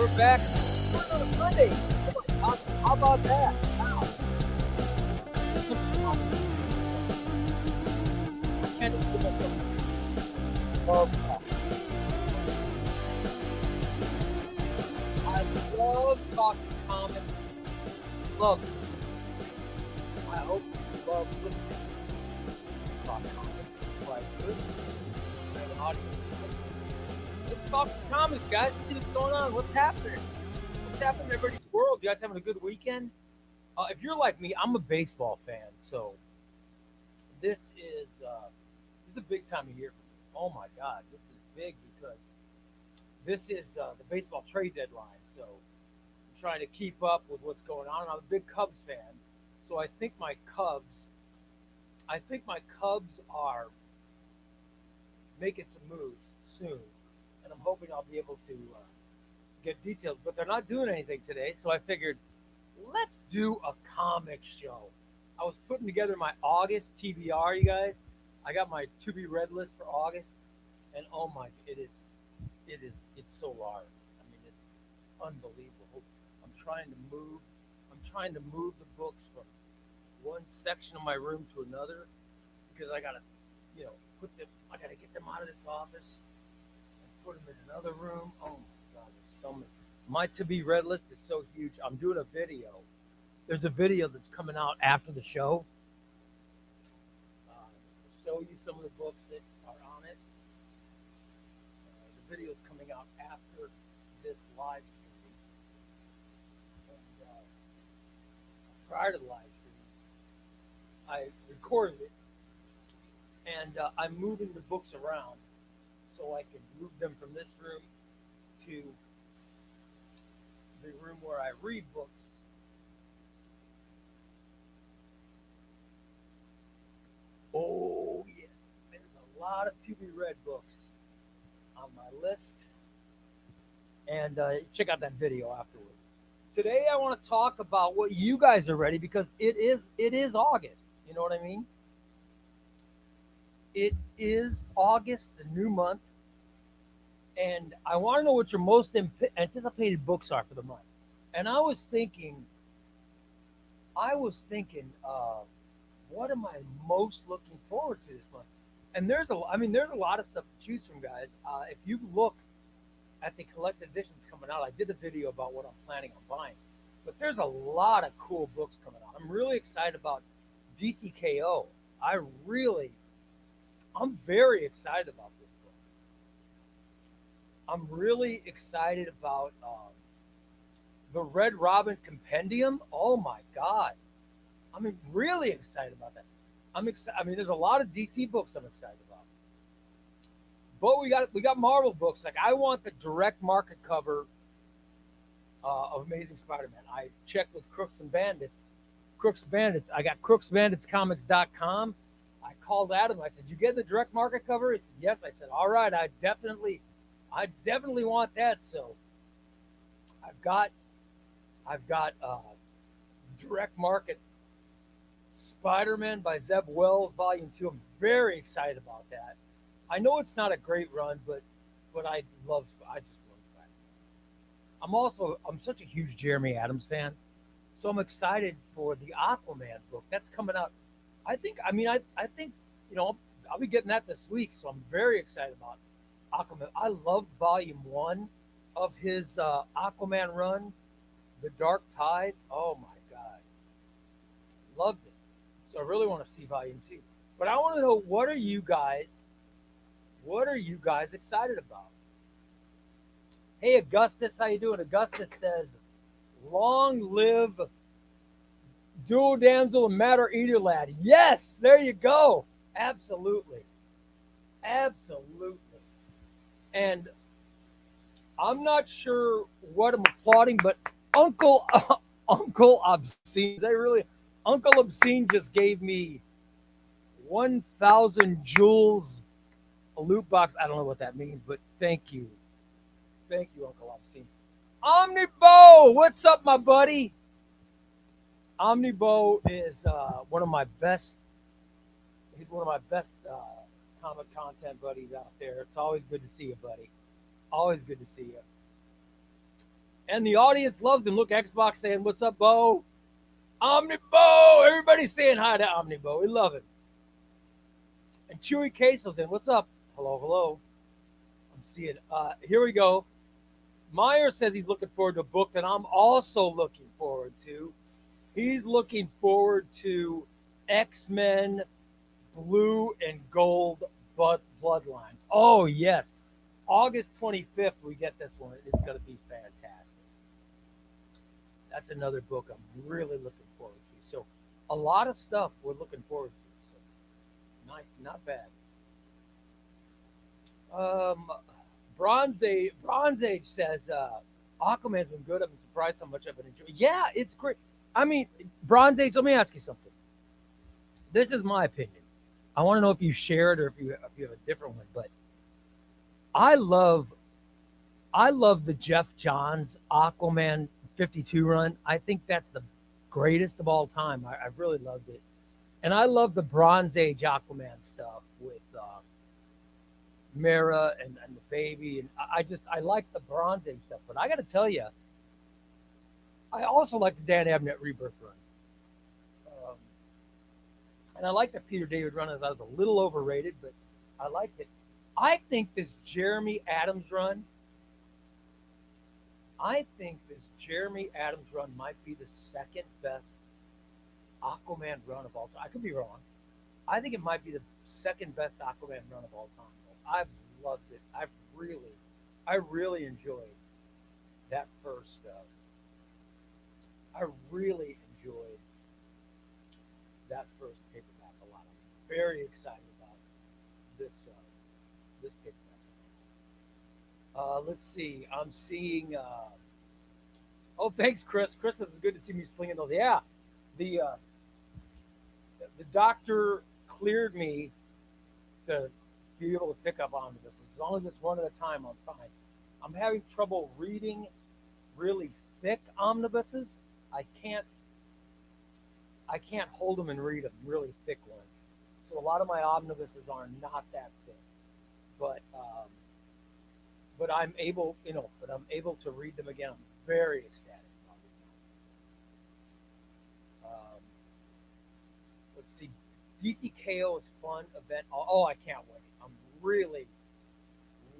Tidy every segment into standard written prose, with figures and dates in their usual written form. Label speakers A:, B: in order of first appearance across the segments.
A: we're back. We're on a Monday. Oh my God, how about that? Wow. I can't even give myself love that. I love talking comics. Love it. I hope you love listening to talk comics. That's why I do it. I have an audience. Let's talk some comics, guys. Let's see what's going on. What's happening? What's happening in everybody's world? You guys having a good weekend? If you're like me, I'm a baseball fan, so this is a big time of year for me. Oh my God, this is big because this is the baseball trade deadline. So I'm trying to keep up with what's going on. I'm a big Cubs fan, so I think my Cubs are making some moves soon, and I'm hoping I'll be able to get details. But they're not doing anything today, so I figured let's do a comic show. I was putting together my August TBR, you guys. I got my to be read list for August, and oh my, it's so large. I mean, it's unbelievable. I'm trying to move the books from one section of my room to another because I gotta, I gotta get them out of this office and put them in another room. Oh my God, there's so many. My to be read list is so huge. I'm doing a video. There's a video that's coming out after the show. I'll show you some of the books that are on it. The video is coming out after this live stream. And prior to the live stream, I recorded it. And I'm moving the books around so I can move them from this room to the room where I read books. Oh, yes. There's a lot of to be read books on my list. And check out that video afterwards. Today, I want to talk about what you guys are ready because it is August. You know what I mean? It is August, a new month. And I want to know what your most anticipated books are for the month. And I was thinking, what am I most looking forward to this month? And there's a lot of stuff to choose from, guys. If you looked at the collected editions coming out, I did a video about what I'm planning on buying. But there's a lot of cool books coming out. I'm really excited about DCKO. I'm very excited about this book. I'm really excited about the Red Robin Compendium. Oh my God. I'm really excited about that. There's a lot of DC books I'm excited about. But we got Marvel books. Like I want the direct market cover of Amazing Spider-Man. I checked with Crooks Bandits. I got crooksbanditscomics.com. I called Adam. I said, "You get the direct market cover?" He said, "Yes." I said, "All right, I definitely want that." So I've got direct market Spider-Man by Zeb Wells, Volume 2. I'm very excited about that. I know it's not a great run, but I just love Spider-Man. I'm such a huge Jeremy Adams fan, so I'm excited for the Aquaman book that's coming out. I think I'll be getting that this week, so I'm very excited about Aquaman. I loved Volume 1 of his Aquaman run, The Dark Tide. Oh my God, loved it. So I really want to see Volume 2. But I want to know, what are you guys excited about? Hey Augustus, how you doing? Augustus says, "Long live Dual Damsel and Matter Eater Lad." Yes, there you go. Absolutely. And I'm not sure what I'm applauding, but Uncle Obscene. Uncle Obscene just gave me 1,000 jewels, a loot box. I don't know what that means, but thank you. Thank you, Uncle Obscene. Omnibo, what's up, my buddy? Omnibo is one of my best. He's one of my best comic content buddies out there. It's always good to see you, buddy. Always good to see you. And the audience loves him. Look, Xbox saying, "What's up, Bo?" Omnibo! Everybody's saying hi to Omnibo. We love him. And Chewy Queso's in. What's up? Hello, hello. I'm seeing. Here we go. Meyer says he's looking forward to a book that I'm also looking forward to. He's looking forward to X-Men Blue and Gold Bloodlines. Oh, yes. August 25th, we get this one. It's going to be fantastic. That's another book I'm really looking forward to. So, a lot of stuff we're looking forward to. So, nice, not bad. Bronze Age says Aquaman's been good. I've been surprised how much I've been enjoying. Yeah, it's great. I mean, Bronze Age. Let me ask you something. This is my opinion. I want to know if you share it or if you have a different one. But I love the Jeff Johns Aquaman 52 run. I think that's the greatest of all time. I really loved it, and I love the Bronze Age Aquaman stuff with Mara and the baby, and I like the Bronze Age stuff. But I got to tell you, I also like the Dan Abnett Rebirth run. And I like the Peter David run. As I was a little overrated, but I liked it. I think this Jeremy Adams run might be the second best Aquaman run of all time. I could be wrong. I think it might be the second best Aquaman run of all time. I've loved it. I really enjoyed that first. I really enjoyed that first paperback a lot. I'm very excited about this paperback. Let's see. I'm seeing. Oh, thanks, Chris. Chris, this is good to see me slinging those. Yeah, the doctor cleared me to be able to pick up omnibuses. As long as it's one at a time, I'm fine. I'm having trouble reading really thick omnibuses. I can't hold them and read them, really thick ones. So a lot of my omnibuses are not that thick, but I'm able, to read them again. I'm very ecstatic about these omnibuses. Let's see, DCKO is fun event. Oh, I can't wait. I'm really,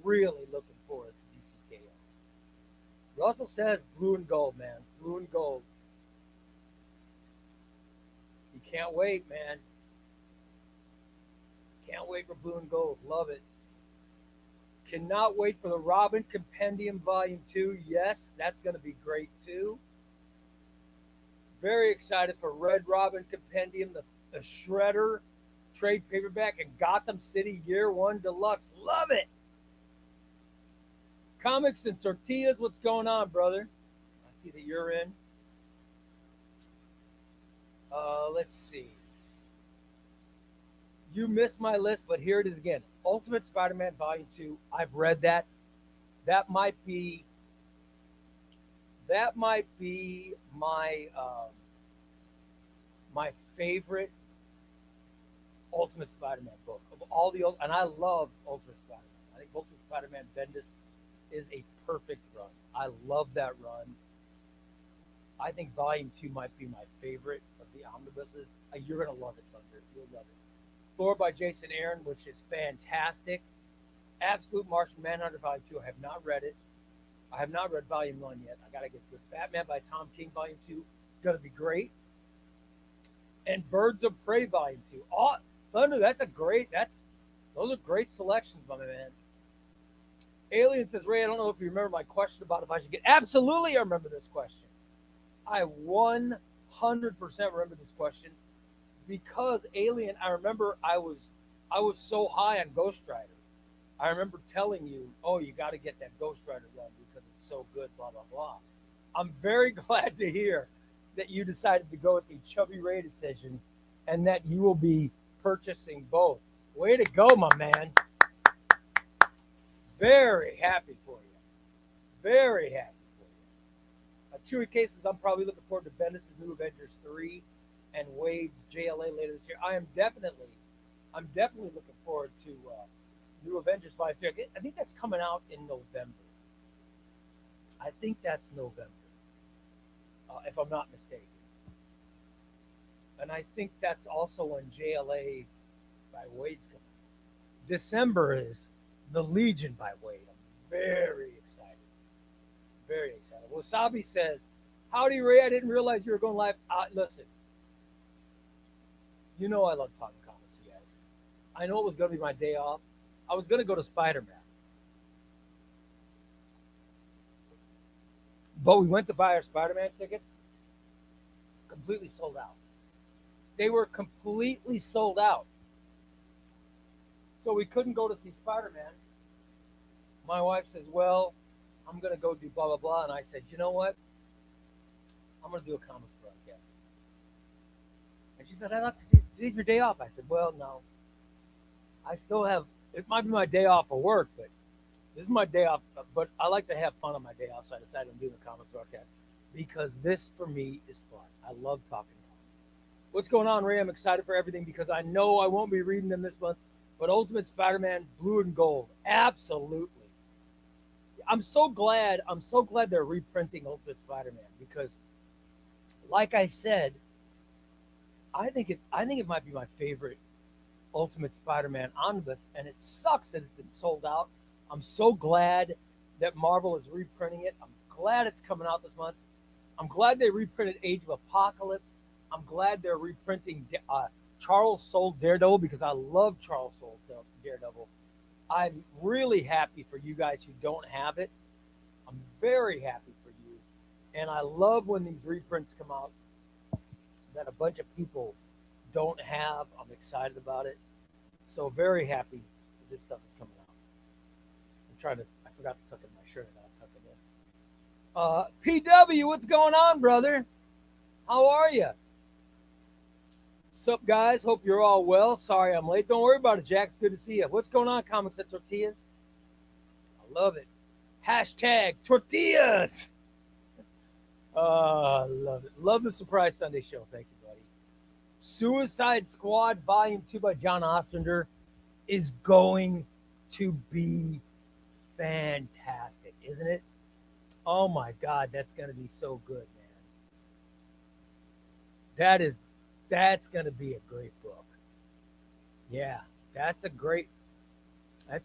A: really looking forward to DCKO. Russell says blue and gold, man. Blue and gold. You can't wait, man. Can't wait for blue and gold. Love it. Cannot wait for the Robin Compendium Volume 2. Yes, that's going to be great too. Very excited for Red Robin Compendium, the Shredder trade paperback, and Gotham City Year 1 Deluxe. Love it. Comics and Tortillas, what's going on, brother? I see that you're in. Let's see. You missed my list, but here it is again. Ultimate Spider-Man Volume 2. I've read that. That might be my my favorite Ultimate Spider-Man book of all the old. And I love Ultimate Spider-Man. I think Ultimate Spider-Man Bendis is a perfect run. I love that run. I think Volume 2 might be my favorite of the omnibuses. You're going to love it, Thunder. You'll love it. Thor by Jason Aaron, which is fantastic. Absolute Martian Manhunter Volume 2. I have not read it. I have not read Volume 1 yet. I got to get to it. Batman by Tom King Volume 2. It's going to be great. And Birds of Prey Volume 2. Oh, Thunder, those are great selections, my man. Alien says, Ray, I don't know if you remember my question about if I should get. Absolutely, I remember this question. I 100% remember this question because Alien. I remember I was so high on Ghost Rider. I remember telling you, "Oh, you got to get that Ghost Rider run because it's so good." Blah blah blah. I'm very glad to hear that you decided to go with the ChubbyRay decision, and that you will be purchasing both. Way to go, my man. Very happy for you. Very happy. Chewy Cases, I'm probably looking forward to Bendis' New Avengers 3 and Wade's JLA later this year. I'm definitely looking forward to New Avengers 5. I think that's coming out in November. I think that's November, if I'm not mistaken. And I think that's also when JLA by Wade's coming. December is the Legion by Wade. I'm very excited. Very excited. Wasabi says, "Howdy, Ray. I didn't realize you were going live." Listen, you know I love talking comics, you guys. I know it was going to be my day off. I was going to go to Spider Man, but we went to buy our Spider Man tickets. Completely sold out. They were completely sold out. So we couldn't go to see Spider Man. My wife says, "Well, I'm going to go do blah, blah, blah." And I said, "You know what? I'm going to do a comics broadcast." And she said, "I thought today's your day off." I said, "Well, no. I still have, it might be my day off of work, but this is my day off. But I like to have fun on my day off." So I decided I'm doing a comics broadcast because this, for me, is fun. I love talking comics. What's going on, Ray? I'm excited for everything because I know I won't be reading them this month. But Ultimate Spider-Man, Blue and Gold, absolutely. I'm so glad. I'm so glad they're reprinting Ultimate Spider-Man because, like I said, I think it might be my favorite Ultimate Spider-Man omnibus, and it sucks that it's been sold out. I'm so glad that Marvel is reprinting it. I'm glad it's coming out this month. I'm glad they reprinted Age of Apocalypse. I'm glad they're reprinting Charles Soule Daredevil because I love Charles Soule Daredevil. I'm really happy for you guys who don't have it. I'm very happy for you. And I love when these reprints come out that a bunch of people don't have. I'm excited about it. So very happy that this stuff is coming out. I forgot to tuck in my shirt. I'll tuck it in. PW, what's going on, brother? How are you? Sup, guys? Hope you're all well. Sorry I'm late. Don't worry about it, Jack. It's good to see you. What's going on, Comics and Tortillas? I love it. Hashtag tortillas. Love it. Love the Surprise Sunday show. Thank you, buddy. Suicide Squad Volume 2 by John Ostrander is going to be fantastic, isn't it? Oh my God, that's going to be so good, man. That's going to be a great book. Yeah, that's a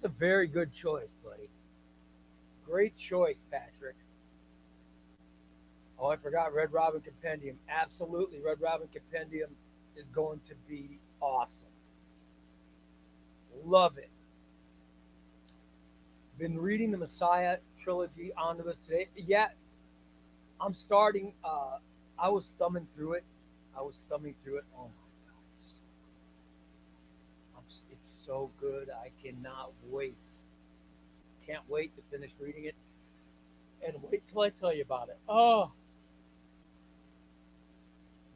A: very good choice, buddy. Great choice, Patrick. Oh, I forgot Red Robin Compendium. Absolutely, Red Robin Compendium is going to be awesome. Love it. Been reading the Messiah trilogy omnibus today. Yeah, I'm starting. I was thumbing through it. Oh my God, it's so good. I cannot wait. Can't wait to finish reading it, and wait till I tell you about it. Oh,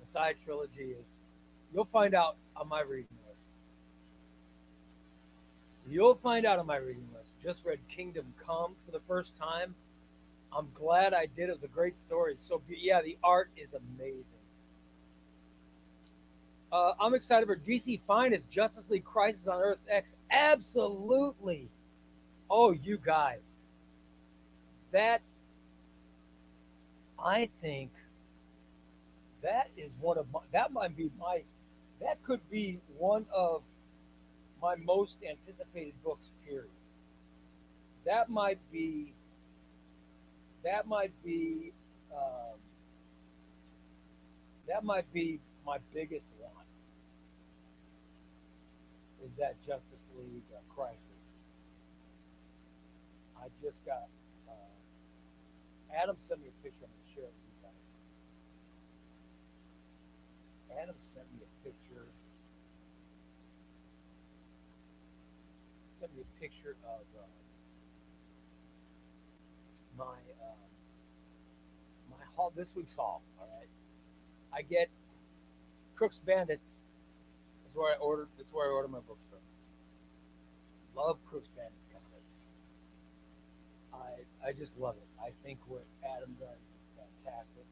A: Messiah trilogy is. You'll find out on my reading list. You'll find out on my reading list. Just read Kingdom Come for the first time. I'm glad I did. It was a great story. So yeah, the art is amazing. I'm excited for DC Finest Justice League Crisis on Earth X. Absolutely. Oh, you guys. That, I think, that is one of my, that might be my, that could be one of my most anticipated books, period. That might be, that might be, um, that might be my biggest one. Is that Justice League Crisis? I just got Adam sent me a picture. I'm gonna share it with you guys. Adam sent me a picture. Sent me a picture of my my haul, this week's haul. All right, I get Crooks Bandits. That's where I order my books from. Love Crooks Bandits comics. I just love it. I think what Adam does is fantastic,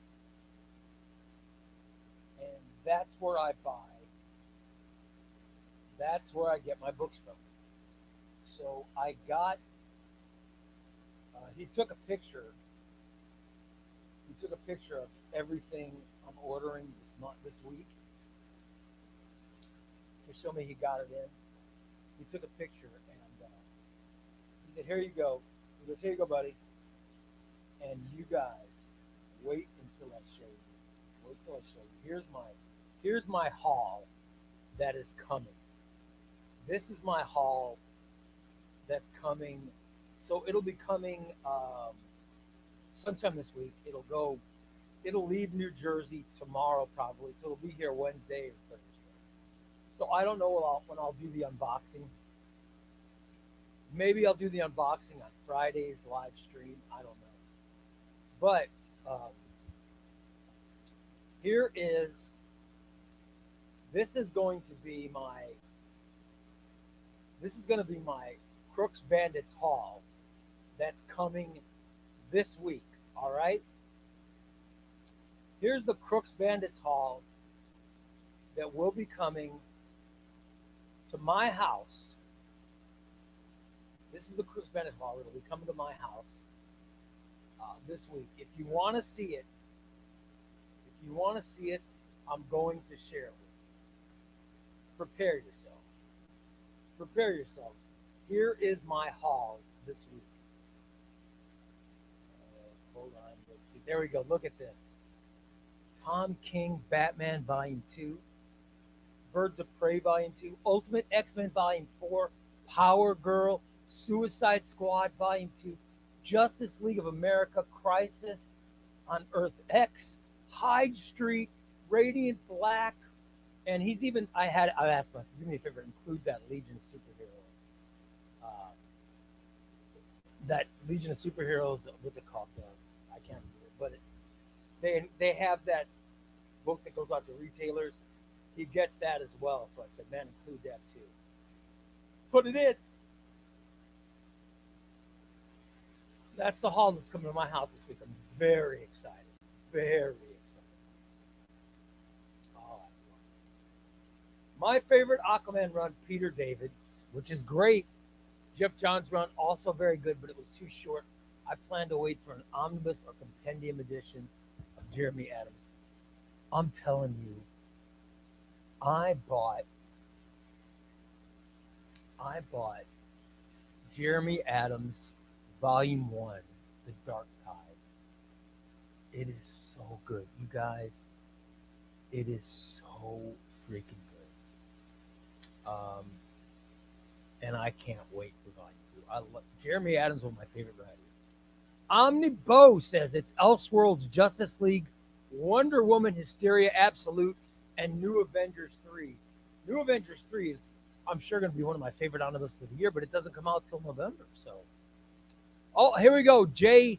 A: and that's where I buy. That's where I get my books from. So I got. He took a picture took a picture of everything I'm ordering this week to show me he got it in. He took a picture and he said, "Here you go." He goes, "Here you go, buddy." And you guys, wait until I show you. Wait till I show you. Here's my haul that is coming. This is my haul that's coming. So it'll be coming sometime this week. It'll leave New Jersey tomorrow probably. So it'll be here Wednesday or Thursday. So I don't know when I'll do the unboxing. Maybe I'll do the unboxing on Friday's live stream. I don't know. But this is going to be my Crooks Bandits haul that's coming this week. All right. Here's the Crooks Bandits haul that will be coming to my house. This is the Crooks Bandits haul. It'll be coming to my house this week. If you want to see it, I'm going to share it with you. Prepare yourself. Here is my haul this week. Hold on. Let's see. There we go. Look at this. Tom King Batman Volume 2. Birds of Prey Volume 2. Ultimate X-Men Volume 4. Power Girl. Suicide Squad Volume 2. Justice League of America Crisis on Earth X. Hyde Street. Radiant Black. And I asked him, do me a favor, include that Legion of Superheroes. That Legion of Superheroes, what's it called? I can't remember, but they have that book that goes out to retailers. He gets that as well. So I said, man, include that too. Put it in. That's the haul that's coming to my house this week. I'm very excited. Very excited. My favorite Aquaman run, Peter David's, which is great. Jeff Johns' run, also very good, but it was too short. I plan to wait for an omnibus or compendium edition of Jeremy Adams. I'm telling you, I bought Jeremy Adams Volume 1, The Dark Tide. It is so good, you guys. It is so freaking good. And I can't wait for Volume 2. Jeremy Adams is one of my favorite writers. Omnibo says it's Elseworlds, Justice League, Wonder Woman, Hysteria Absolute, and New Avengers 3. New Avengers 3 is, I'm sure, going to be one of my favorite omnibuses of the year, but it doesn't come out till November. So, here we go. Jay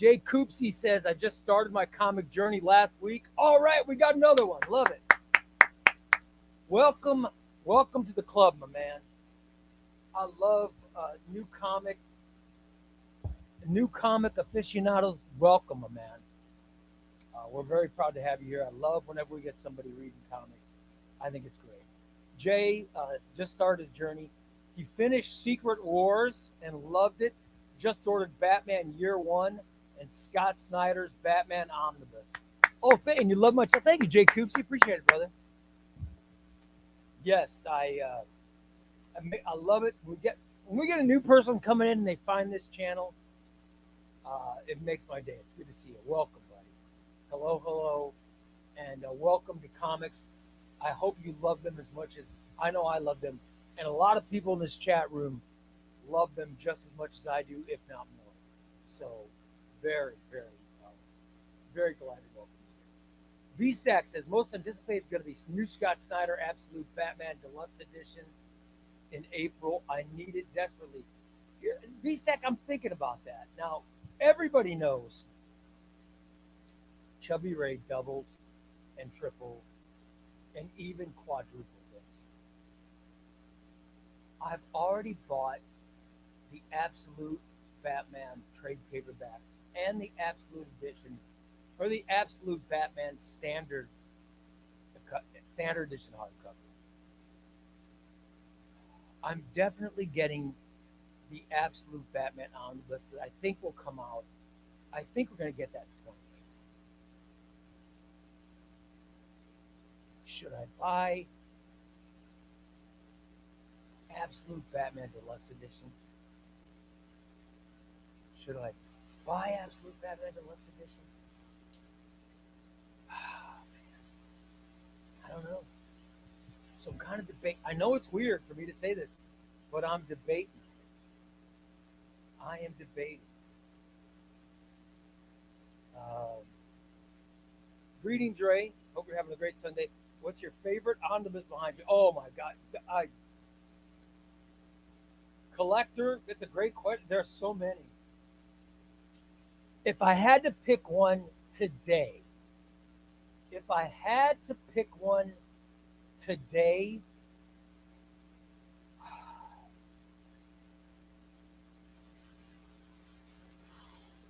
A: Coopsey says, I just started my comic journey last week. All right, we got another one. Love it. Welcome to the club, my man. I love new comic aficionados. Welcome, my man. We're very proud to have you here. I love whenever we get somebody reading comics. I think it's great. Jay just started his journey. He finished Secret Wars and loved it. Just ordered Batman Year One and Scott Snyder's Batman Omnibus. Oh, and you love much. Thank you, Jay Coopsy. Appreciate it, brother. Yes, I love it. When we get a new person coming in and they find this channel, it makes my day. It's good to see you. Welcome, buddy. Hello, and welcome to comics. I hope you love them as much as I know I love them, and a lot of people in this chat room love them just as much as I do, if not more. So, very, very, very glad to welcome you. V-Stack says most anticipated is going to be new Scott Snyder Absolute Batman Deluxe Edition in April. I need it desperately. V-Stack, I'm thinking about that. Now, everybody knows ChubbyRay doubles and triples and even quadruple this. I've already bought the Absolute Batman trade paperbacks and the Absolute Edition, or the Absolute Batman Standard Edition hardcover. I'm definitely getting the Absolute Batman Omnibus that I think will come out. I think we're going to get that in 2020. Should I buy Absolute Batman Deluxe Edition? Should I buy Absolute Batman Deluxe Edition? I don't know. So I'm kind of debating. I know it's weird for me to say this, but I'm debating. I am debating. Um, Greetings, Ray. Hope you're having a great Sunday. What's your favorite omnibus behind you? Oh my God, collector. It's a great question. There are so many. If I had to pick one today, if I had to pick one today,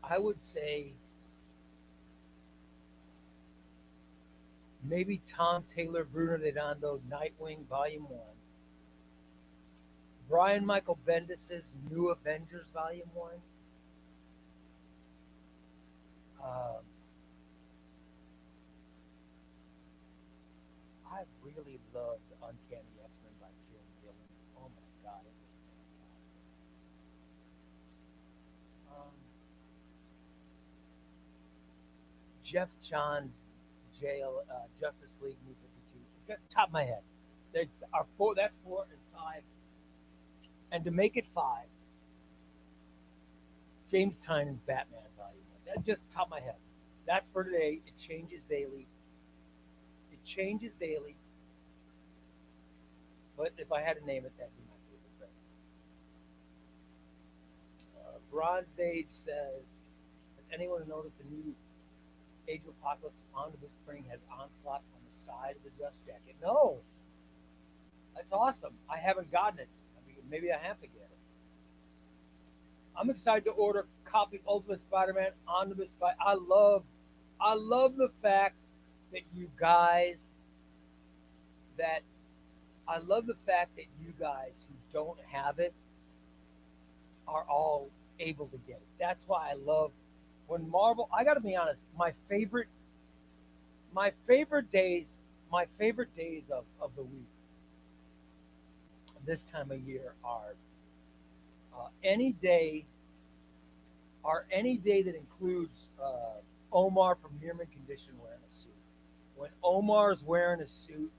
A: I would say maybe Tom Taylor, Bruno Redondo, Nightwing, Volume 1. Brian Michael Bendis' New Avengers, Volume 1. Um, I really loved Uncanny X-Men by Kieran Gillen. Oh my God, it was fantastic. Jeff Johns' Justice League New 52. Top of my head. There are four. That's 4 and 5. And to make it 5, James Tynion's Batman Volume 1. That's just top of my head. That's for today. It changes daily. It changes daily. But if I had to name it, that'd be my favorite thing. Bronze Age says, has anyone noticed the new Age of Apocalypse omnibus printing has Onslaught on the side of the dust jacket? No. That's awesome. I haven't gotten it. I mean, maybe I have to get it. I'm excited to order a copy of Ultimate Spider-Man omnibus. I love the fact that you guys who don't have it are all able to get it. That's why I love when Marvel. I got to be honest. My favorite days of the week this time of year are any day that includes Omar from Nearman Condition wearing a suit. When Omar's wearing a suit,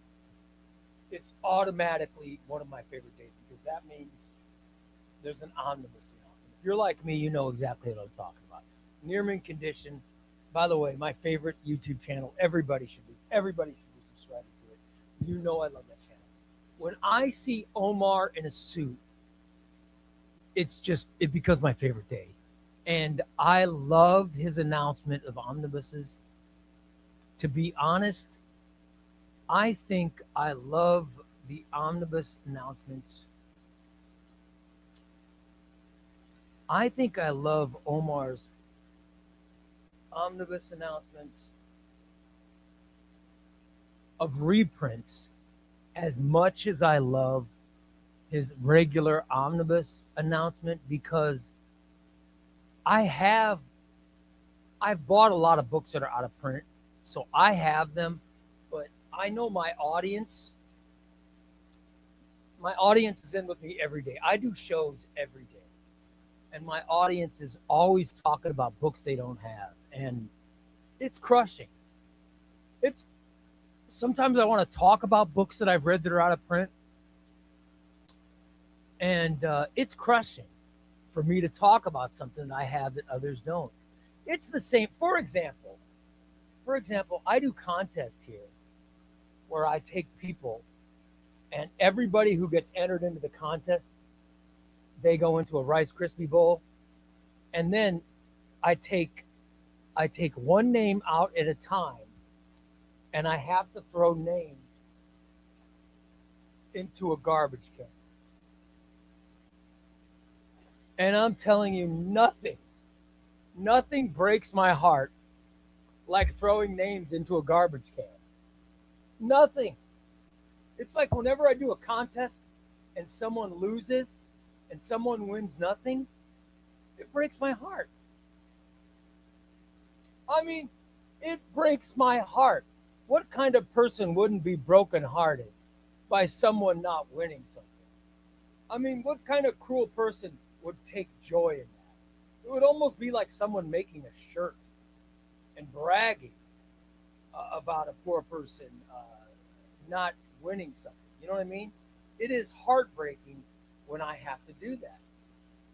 A: it's automatically one of my favorite days because that means there's an omnibus announcement. If you're like me, you know exactly what I'm talking about. Nearman Condition, by the way, my favorite YouTube channel. Everybody should be subscribing to it. You know I love that channel. When I see Omar in a suit, it becomes my favorite day. And I love his announcement of omnibuses. To be honest, I think I love the omnibus announcements. I think I love Omar's omnibus announcements of reprints as much as I love his regular omnibus announcement because I've bought a lot of books that are out of print, so I have them, but I know my audience is in with me every day. I do shows every day, and my audience is always talking about books they don't have, and it's crushing. Sometimes I want to talk about books that I've read that are out of print, and it's crushing for me to talk about something I have that others don't. It's the same. For example, I do contests here where I take people and everybody who gets entered into the contest, they go into a Rice Krispie bowl. And then I take one name out at a time and I have to throw names into a garbage can. And I'm telling you, nothing breaks my heart like throwing names into a garbage can. Nothing. It's like whenever I do a contest and someone loses and someone wins nothing, it breaks my heart. I mean, it breaks my heart. what kind of person wouldn't be brokenhearted by someone not winning something? I mean, what kind of cruel person would take joy in that? It would almost be like someone making a shirt and bragging about a poor person not winning something. You know what I mean? It is heartbreaking when I have to do that.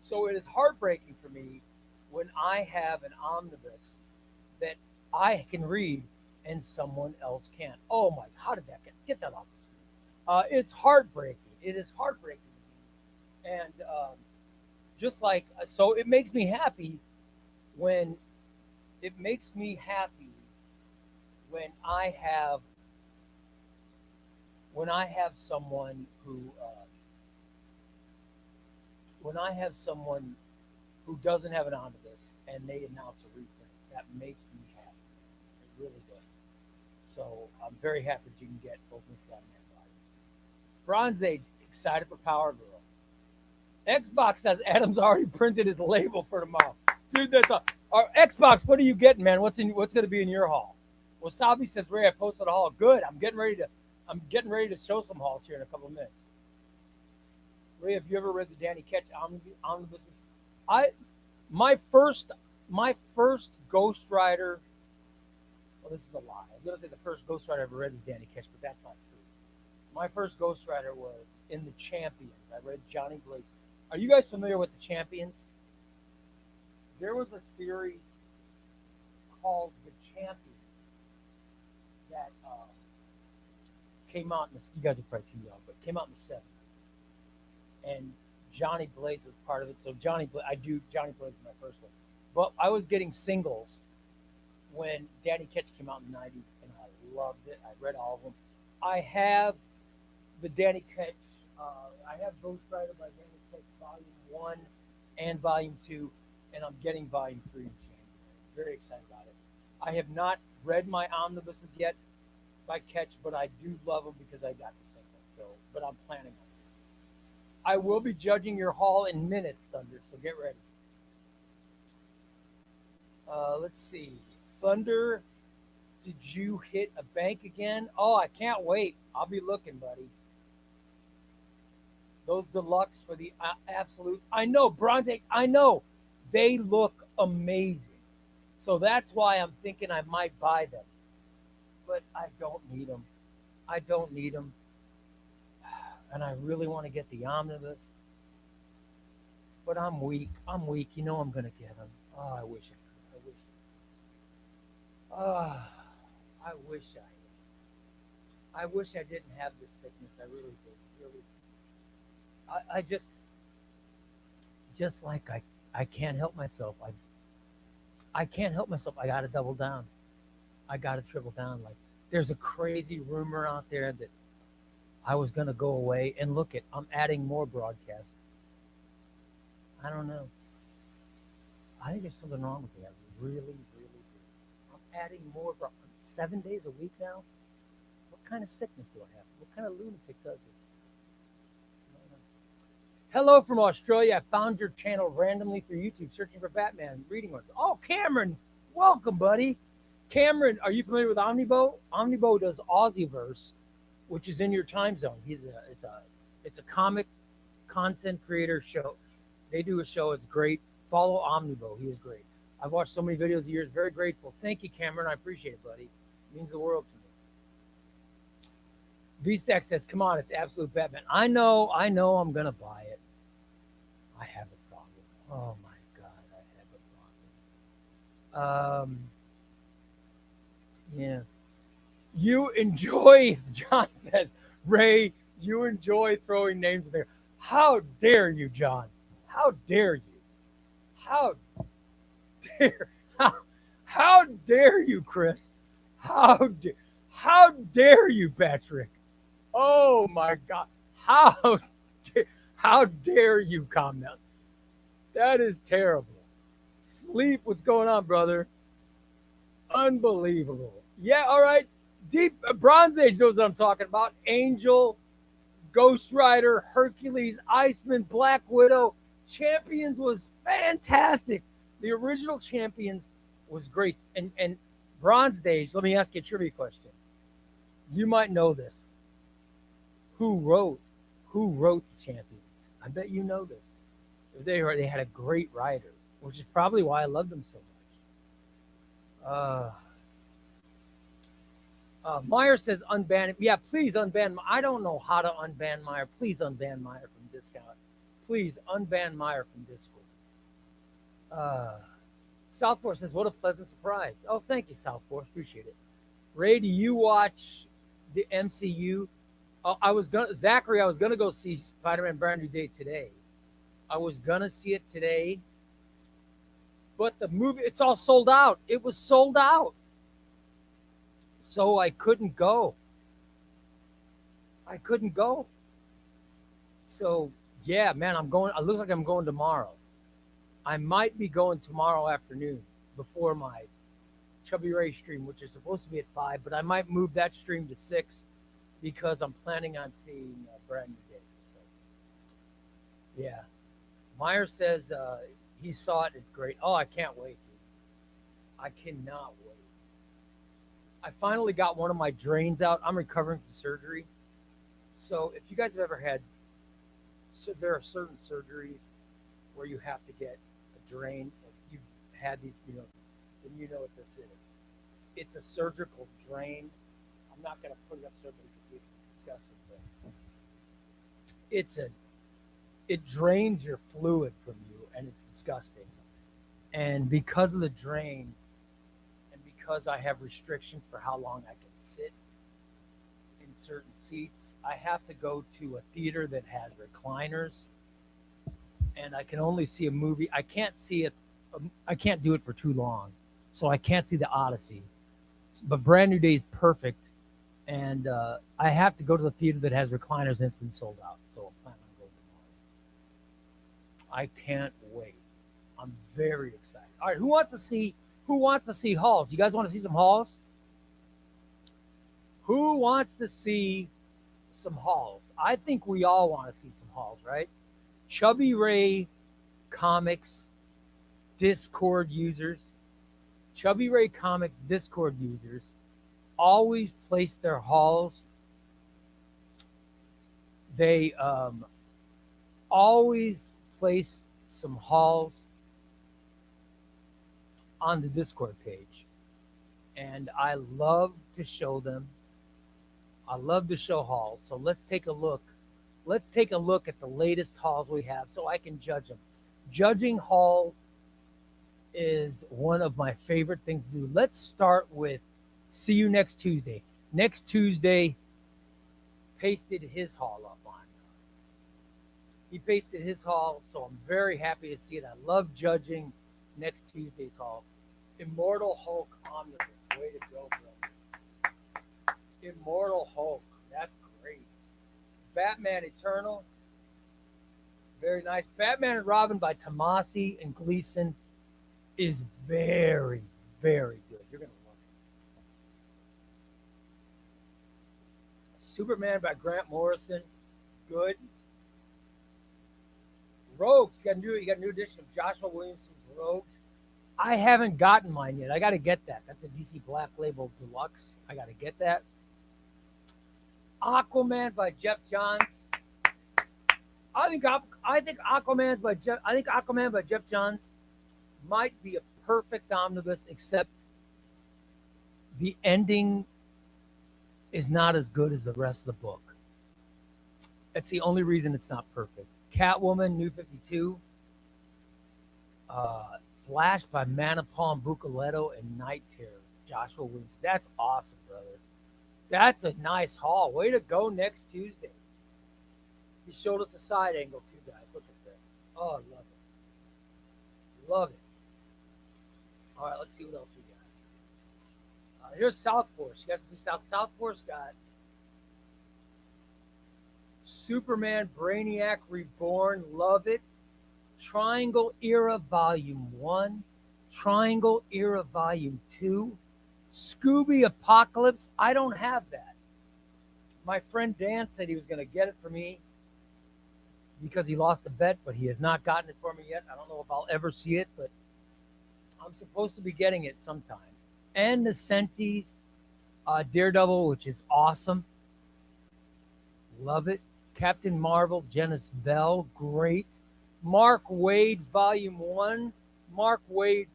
A: So it is heartbreaking for me when I have an omnibus that I can read and someone else can't. Oh my! How did that get that off the screen? It's heartbreaking. It is heartbreaking to me, and just like so, it makes me happy when it makes me happy when I have someone who when I have someone who doesn't have an omnibus and they announce a reprint. That makes me happy. It really does. So I'm very happy that you can get both Miss Batman volumes. Bronze Age, excited for Power Girl. Xbox says Adam's already printed his label for tomorrow. Dude, that's a our Xbox. What are you getting, man? What's going to be in your haul? Wasabi says, Ray, I posted a haul. Good. I'm getting ready to show some hauls here in a couple of minutes. Ray, have you ever read the Danny Ketch omnibuses? My first Ghost Rider. Well, this is a lie. I was going to say the first Ghost Rider I ever read was Danny Ketch, but that's not true. My first Ghost Rider was in the Champions. I read Johnny Blaze. Are you guys familiar with the Champions? There was a series called The Champions that came out in the, you guys are probably too young, but came out in the 70s. And Johnny Blaze was part of it. So Johnny Blaze was my first one. But I was getting singles when Danny Ketch came out in the 90s, and I loved it. I read all of them. I have the Danny Ketch, I have Ghost Rider by Danny Ketch Volume 1 and Volume 2, and I'm getting Volume 3 in January. Very excited about it. I have not read my omnibuses yet by Ketch, but I do love them because I got the single. So, but I'm planning on it. I will be judging your haul in minutes, Thunder, so get ready. Let's see. Thunder, did you hit a bank again? Oh, I can't wait. I'll be looking, buddy. Those deluxe for the absolutes. I know, Bronze Age, I know. They look amazing. So that's why I'm thinking I might buy them. But I don't need them. I don't need them. And I really want to get the omnibus. But I'm weak. I'm weak. You know I'm going to get them. Oh, I wish I could. I wish. Oh, I wish I didn't have this sickness. I really did. Really. I just like I can't help myself. I can't help myself. I got to double down. I got to triple down. Like there's a crazy rumor out there that I was going to go away, and look it, I'm adding more broadcasts. I don't know. I think there's something wrong with me. I really, really do. I'm adding more 7 days a week now. What kind of sickness do I have? What kind of lunatic does this? Hello from Australia. I found your channel randomly through YouTube, searching for Batman reading ones. Oh, Cameron, welcome, buddy. Cameron, are you familiar with Omnibo? Omnibo does Aussieverse, which is in your time zone. It's a comic content creator show. They do a show. It's great. Follow Omnibo. He is great. I've watched so many videos of yours. Very grateful. Thank you, Cameron. I appreciate it, buddy. It means the world to me. V-Stack says, come on, it's absolute Batman. I know I'm going to buy it. I have a problem. Oh, my God, I have a problem. Yeah. You enjoy, John says, Ray, you enjoy throwing names in there. How dare you, John? How dare you? How dare you, Chris? How dare you, Patrick? Oh my God! How dare you comment? That is terrible. Sleep, what's going on, brother? Unbelievable. Yeah, all right. Deep Bronze Age knows what I'm talking about. Angel, Ghost Rider, Hercules, Iceman, Black Widow. Champions was fantastic. The original Champions was great. And Bronze Age, let me ask you a trivia question. You might know this. Who wrote the Champions? I bet you know this. They had a great writer, which is probably why I loved them so much. Meyer says unban. Yeah, please unban. I don't know how to unban Meyer. Please unban Meyer from Discord. Please unban Meyer from Discord. Southport says, what a pleasant surprise. Oh, thank you, Southport. Appreciate it. Ray, do you watch the MCU? Oh, Zachary, I was gonna go see Spider-Man Brand New Day today. I was gonna see it today, but the movie, it's all sold out. It was sold out. So I couldn't go. So yeah, man, I'm going. It looks like I'm going tomorrow. I might be going tomorrow afternoon before my ChubbyRay stream, which is supposed to be at 5, but I might move that stream to 6 because I'm planning on seeing Brand New Day. So yeah, Meyer says he saw it. It's great. Oh, I can't wait, dude. I cannot wait. I finally got one of my drains out. I'm recovering from surgery. So if you guys have ever had, there are certain surgeries where you have to get a drain. If you've had these, then you know what this is. It's a surgical drain. I'm not going to put it up so everybody can see it because it's disgusting. But it drains your fluid from you, and it's disgusting. And because of the drain, and because I have restrictions for how long I can sit in certain seats, I have to go to a theater that has recliners, and I can only see a movie. I can't see it. I can't do it for too long, so I can't see the Odyssey. But Brand New Day is perfect, and I have to go to the theater that has recliners, and it's been sold out. So I'm planning on going tomorrow. I can't wait. I'm very excited. All right, who wants to see hauls? You guys want to see some hauls? Who wants to see some hauls? I think we all want to see some hauls, right? ChubbyRay Comics Discord users, ChubbyRay Comics Discord users always place their hauls. They always place some hauls on the Discord page. And I love to show them. I love to show hauls. So let's take a look. Let's take a look at the latest hauls we have so I can judge them. Judging hauls is one of my favorite things to do. Let's start with see you next Tuesday. Next Tuesday pasted his haul up on. He pasted his haul, so I'm very happy to see it. I love judging next Tuesday's haul. Immortal Hulk Omnibus. Way to go, bro. Immortal Hulk. That's great. Batman Eternal. Very nice. Batman and Robin by Tomasi and Gleason is very, very good. You're going to love it. Superman by Grant Morrison. Good. Rogues. You got a new edition of Joshua Williamson's Rogues. I haven't gotten mine yet. I got to get that. That's a DC Black Label Deluxe. I got to get that. Aquaman by Jeff Johns. I think Aquaman by Jeff Johns might be a perfect omnibus, except the ending is not as good as the rest of the book. That's the only reason it's not perfect. Catwoman, New 52. Flash by Manapal Bucoletto and Night Terror, Joshua Williams. That's awesome, brother. That's a nice haul. Way to go next Tuesday. He showed us a side angle too, guys. Look at this. Oh, I love it. Love it. All right, let's see what else we got. Here's South Force. You guys see South Force got Superman Brainiac Reborn. Love it. Triangle Era Volume 1. Triangle Era Volume 2. Scooby Apocalypse. I don't have that. My friend Dan said he was going to get it for me because he lost a bet, but he has not gotten it for me yet. I don't know if I'll ever see it, but I'm supposed to be getting it sometime. And the Senties, Daredevil, which is awesome. Love it. Captain Marvel, Janice Bell, great. Mark Wade, Volume 1. Mark Wade,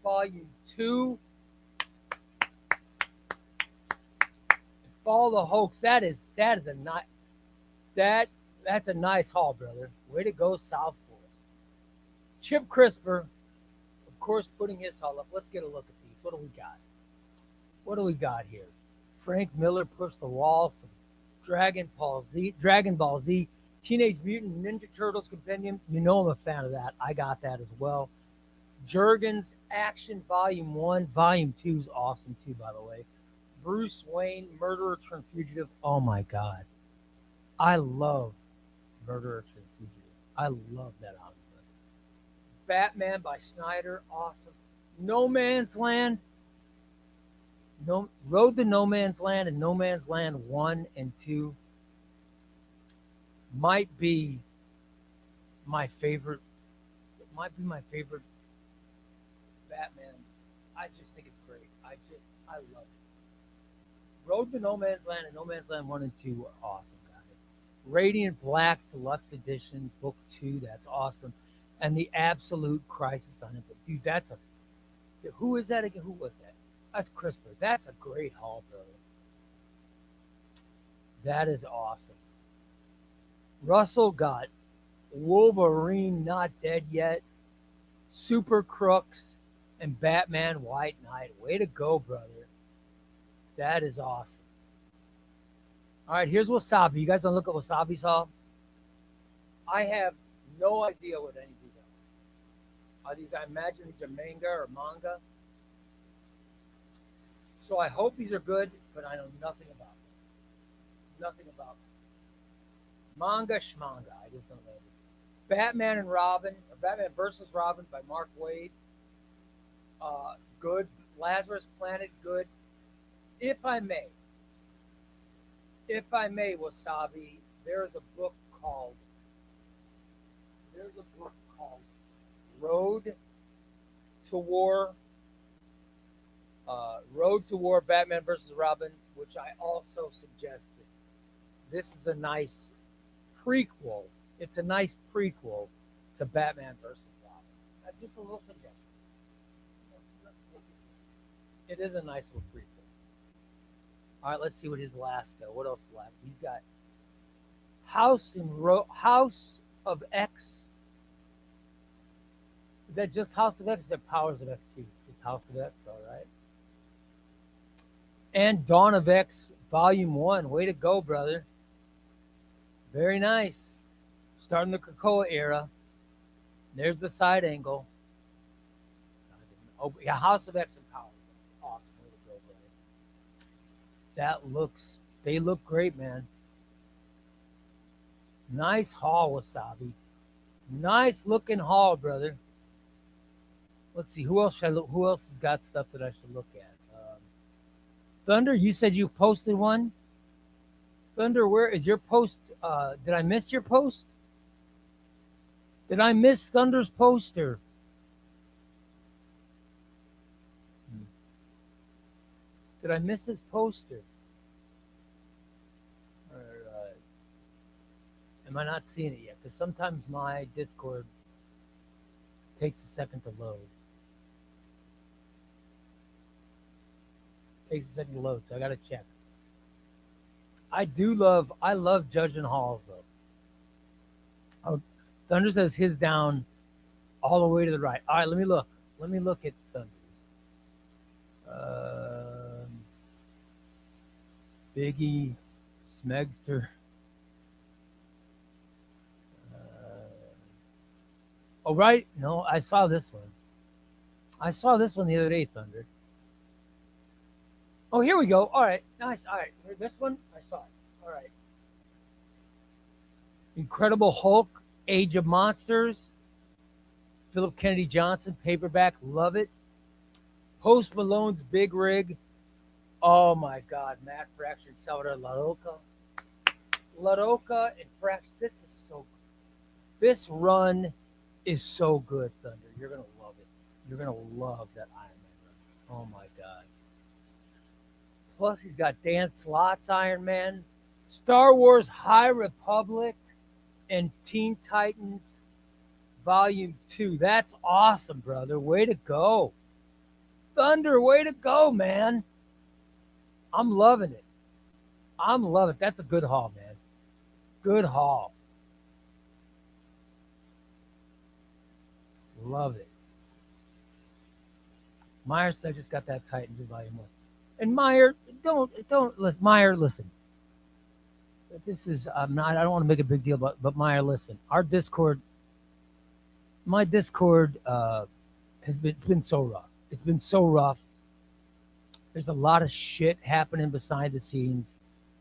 A: Volume 2. Follow the Hoax. That's a nice haul, brother. Way to go, South Florida. Chip Crisper, of course, putting his haul up. Let's get a look at these. What do we got? What do we got here? Frank Miller pushed the wall. Some Dragon Ball Z, Teenage Mutant Ninja Turtles Compendium. You know I'm a fan of that. I got that as well. Jurgens Action Volume 1. Volume 2 is awesome too, by the way. Bruce Wayne, Murderer Turned Fugitive. Oh my God. I love Murderer Turned Fugitive. I love that omnibus. Batman by Snyder. Awesome. No Man's Land. Road to No Man's Land and No Man's Land 1 and 2 might be my favorite. It might be my favorite Batman. I just think it's great. I love it. Road to No Man's Land and No Man's Land 1 and 2 are awesome, guys. Radiant Black Deluxe Edition, Book 2, that's awesome. And the Absolute Crisis on it. But dude, who is that again? Who was that? That's Crisper. That's a great haul, brother. That is awesome. Russell got Wolverine Not Dead Yet, Super Crooks, and Batman White Knight. Way to go, brother. That is awesome. All right, here's Wasabi. You guys want to look at Wasabi's haul? I have no idea what any of these are. Are these, I imagine these are manga. So I hope these are good, but I know nothing about them. Nothing about them. Manga schmanga. I just don't know. Batman and Robin, or Batman versus Robin by Mark Waid. Good. Lazarus Planet, good. If I may, Wasabi, there's a book called Road to War. Road to War, Batman versus Robin, which I also suggested. This is a nice prequel. It's a nice prequel to Batman versus Robin. Just a little suggestion. It is a nice little prequel. All right, let's see what his last. What else left? He's got House of X. Is that just House of X? Is that Powers of X too? Just House of X. All right. And Dawn of X, Volume 1. Way to go, brother. Very nice. Starting the Krakoa era. There's the side angle. Oh, yeah, House of X and Power. Awesome. Way to go, brother. They look great, man. Nice haul, Wasabi. Nice looking haul, brother. Let's see, who else has got stuff that I should look at? Thunder, you said you posted one? Thunder, where is your post? Did I miss your post? Did I miss Thunder's poster? Did I miss his poster? All right. Am I not seeing it yet? Because sometimes my Discord takes a second to load. Takes a second to load, so I gotta check. I love judging hauls though. Oh, Thunder says his down all the way to the right. All right, let me look. Let me look at Thunder's. Biggie, Smegster. Oh, right. No, I saw this one. I saw this one the other day, Thunder. Oh, here we go. All right. Nice. All right. This one, I saw it. All right. Incredible Hulk, Age of Monsters. Philip Kennedy Johnson, paperback. Love it. Post Malone's Big Rig. Oh, my God. Matt Fraction, Salvador LaRocca and Fraction. This is so good. This run is so good, Thunder. You're going to love it. You're going to love that Iron Man run. Oh, my God. Plus, he's got Dan Slott's Iron Man, Star Wars High Republic, and Teen Titans Volume 2. That's awesome, brother. Way to go. Thunder, way to go, man. I'm loving it. I'm loving it. That's a good haul, man. Good haul. Love it. Meyer said, I just got that Titans in Volume 1. And Meyer, listen. Meyer, listen. This is, I don't want to make a big deal, but Meyer, listen. Our Discord, my Discord it's been so rough. It's been so rough. There's a lot of shit happening behind the scenes.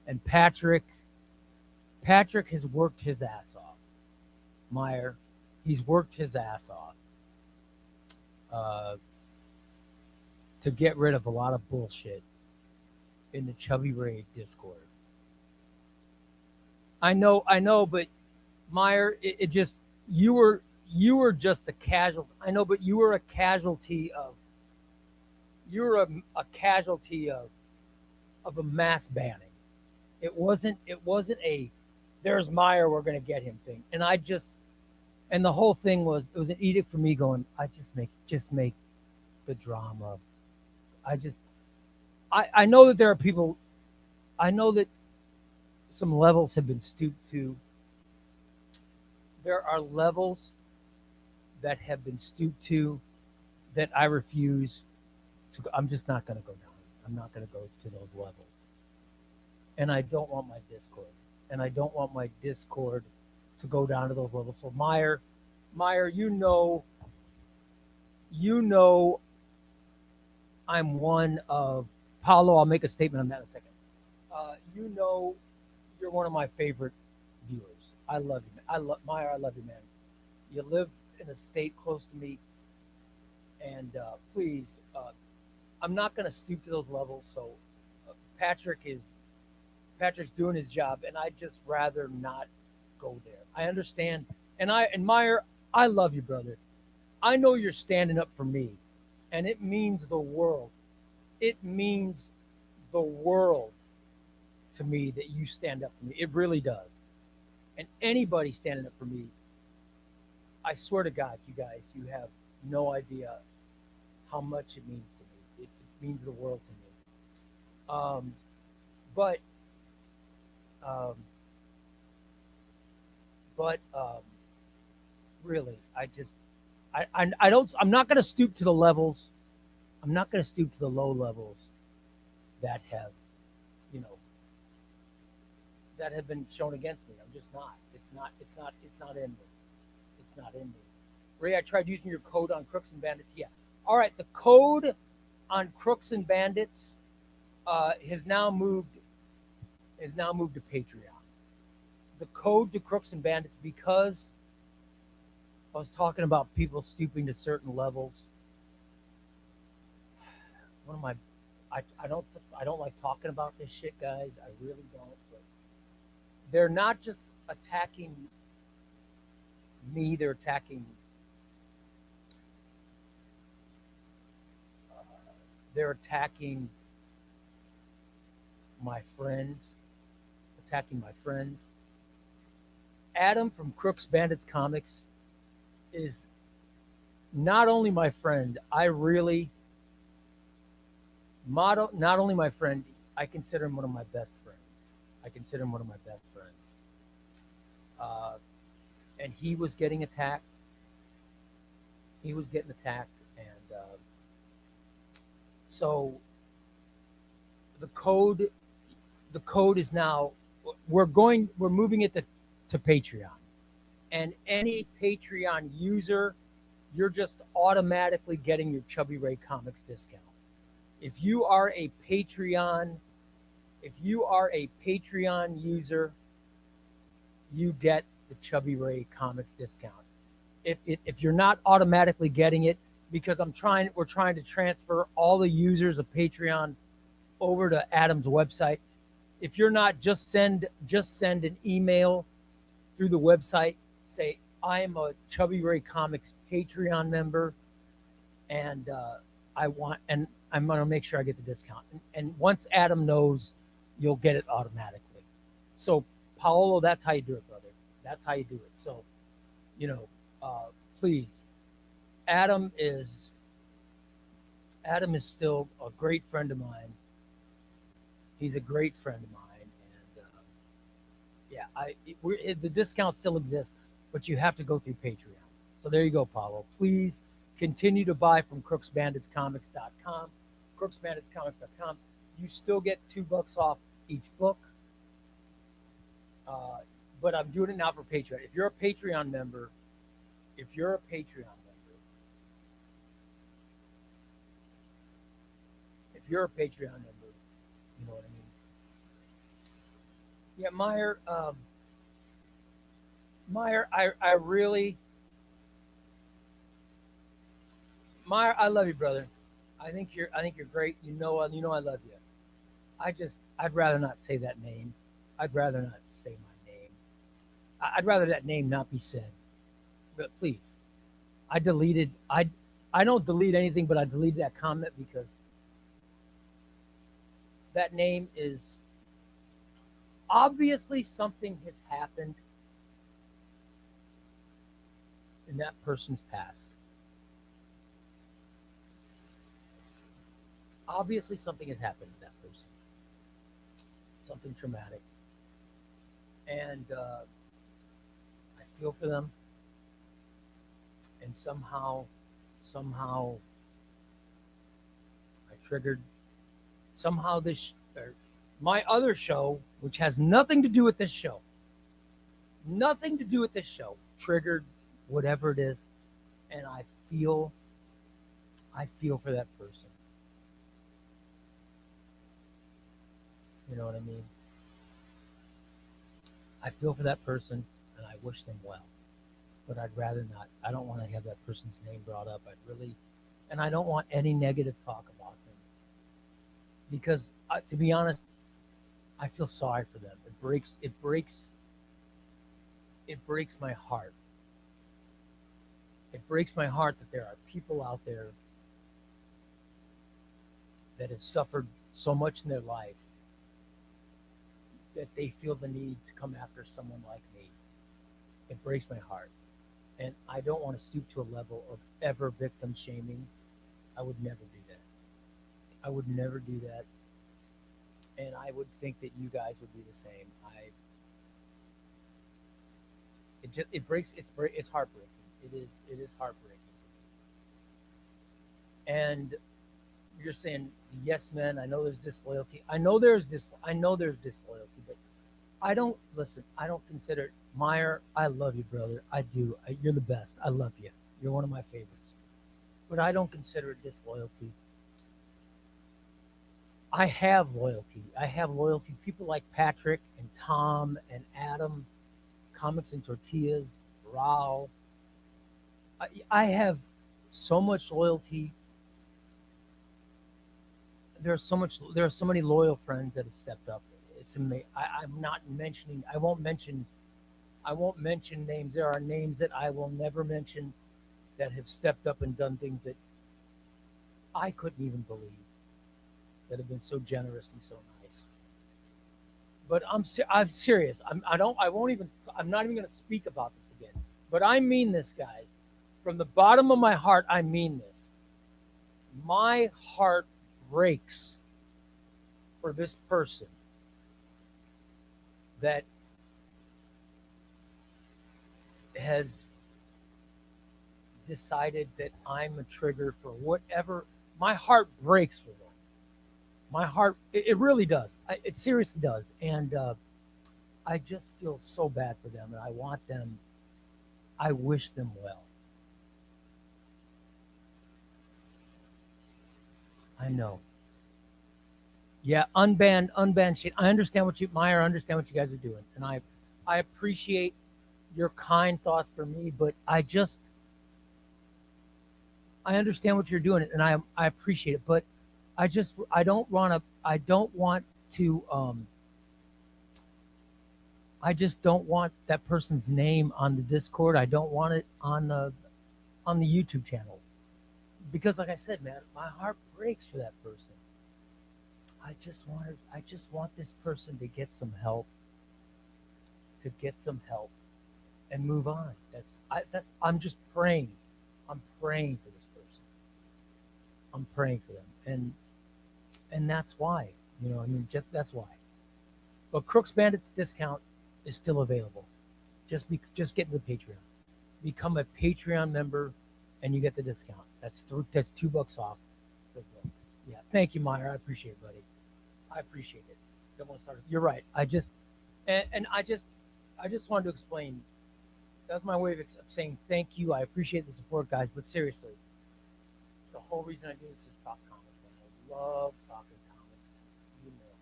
A: And Patrick has worked his ass off. Meyer, he's worked his ass off to get rid of a lot of bullshit in the ChubbyRay Discord. I know, but Meyer, it just you were just a casualty. I know, but you were a casualty of a casualty of a mass banning. It wasn't a there's Meyer, we're gonna get him thing. And the whole thing was, it was an edict for me going, I just make the drama. I know that there are people, I know that some levels have been stooped to. There are levels that have been stooped to that I refuse to go. I'm just not going to go down. I'm not going to go to those levels. And I don't want my Discord. And I don't want my Discord to go down to those levels. So Meyer, you know I'm one of, Paulo, I'll make a statement on that in a second. You're one of my favorite viewers. I love you, man. Meyer, I love you, man. You live in a state close to me. And please, I'm not going to stoop to those levels. So Patrick's doing his job, and I'd just rather not go there. I understand. And Meyer, I love you, brother. I know you're standing up for me, and it means the world. It means the world to me that you stand up for me. It really does. And anybody standing up for me, I swear to God, you guys, you have no idea how much it means to me. It means the world to me. Really, I'm not going to stoop to the levels. I'm not going to stoop to the low levels that have, that have been shown against me. I'm just not. It's not in me. It's not in me. Ray, I tried using your code on Crooks and Bandits. Yeah. All right. The code on Crooks and Bandits has now moved to Patreon. The code to Crooks and Bandits, because I was talking about people stooping to certain levels. I don't like talking about this shit, guys. I really don't. But they're not just attacking me. They're attacking. They're attacking my friends. Adam from Crooks Bandits Comics is not only my friend. Not only my friend, I consider him one of my best friends. And he was getting attacked. And so the code is now, we're moving it to Patreon. And any Patreon user, you're just automatically getting your ChubbyRay Comics discount. If you are a Patreon user, you get the ChubbyRay Comics discount. If you're not automatically getting it, because we're trying to transfer all the users of Patreon over to Adam's website. If you're not, just send an email through the website. Say, I am a ChubbyRay Comics Patreon member, and I'm going to make sure I get the discount. And once Adam knows, you'll get it automatically. So, Paolo, that's how you do it, brother. That's how you do it. So, you know, please, Adam is Adam is still a great friend of mine. He's a great friend of mine, and yeah, the discount still exists, but you have to go through Patreon. So there you go, Paulo. Please continue to buy from crooksbanditscomics.com. Crooksbanditscomics.com. You still get $2 off each book, but I'm doing it now for Patreon. If you're a Patreon member, if you're a Patreon member, if you're a Patreon member, you know what I mean. Yeah, Meyer, I really, Meyer, I love you, brother. I think you're great. You know, I love you. I'd rather not say that name. I'd rather not say my name. I'd rather that name not be said. But please, I deleted. I don't delete anything, but I deleted that comment because that name is obviously something has happened in that person's past. Obviously, something has happened to that person. Something traumatic, and I feel for them. And somehow, I triggered. Somehow, my other show, which has nothing to do with this show, triggered whatever it is, and I feel for that person. You know what I mean? I feel for that person, and I wish them well. But I'd rather not. I don't want to have that person's name brought up. And I don't want any negative talk about them because, to be honest, I feel sorry for them. It breaks my heart. It breaks my heart that there are people out there that have suffered so much in their life that they feel the need to come after someone like me. It breaks my heart. And I don't want to stoop to a level of ever victim shaming. I would never do that. I would never do that. And I would think that you guys would be the same. It's heartbreaking. It is heartbreaking. And you're saying yes, men. I know there's disloyalty. I know there's disloyalty, but I don't listen. I don't consider Meyer. I love you, brother. I do. You're the best. I love you. You're one of my favorites. But I don't consider it disloyalty. I have loyalty. I have loyalty. People like Patrick and Tom and Adam, Comics and Tortillas, Rao. I have so much loyalty. There are so many loyal friends that have stepped up. It's amazing. I'm not mentioning. I won't mention names. There are names that I will never mention that have stepped up and done things that I couldn't even believe, that have been so generous and so nice. But I'm serious. I'm not even going to speak about this again. But I mean this, guys. From the bottom of my heart, I mean this. My heart breaks for this person that has decided that I'm a trigger for whatever. My heart breaks for them. My heart, it really does. It seriously does. And I just feel so bad for them, and I want them, I wish them well. I know. Yeah, unban shit. I understand Meyer, I understand what you guys are doing. And I appreciate your kind thoughts for me, but I understand what you're doing, and I appreciate it, but I don't want to I just don't want that person's name on the Discord. I don't want it on the YouTube channel. because like I said, man, my heart breaks for that person. I just want this person to get some help, to get some help and move on. I'm just praying. I'm praying for this person. I'm praying for them. And that's why, I mean, that's why. But Crooks Bandits discount is still available. Just get into the Patreon. Become a Patreon member and you get the discount. That's $2 off the book. Yeah. Thank you, Meyer. I appreciate it, buddy. I appreciate it. Don't want to start. You're right. I just wanted to explain. That's my way of saying thank you. I appreciate the support, guys. But seriously, the whole reason I do this is talk comics, man. I love talking comics. You know,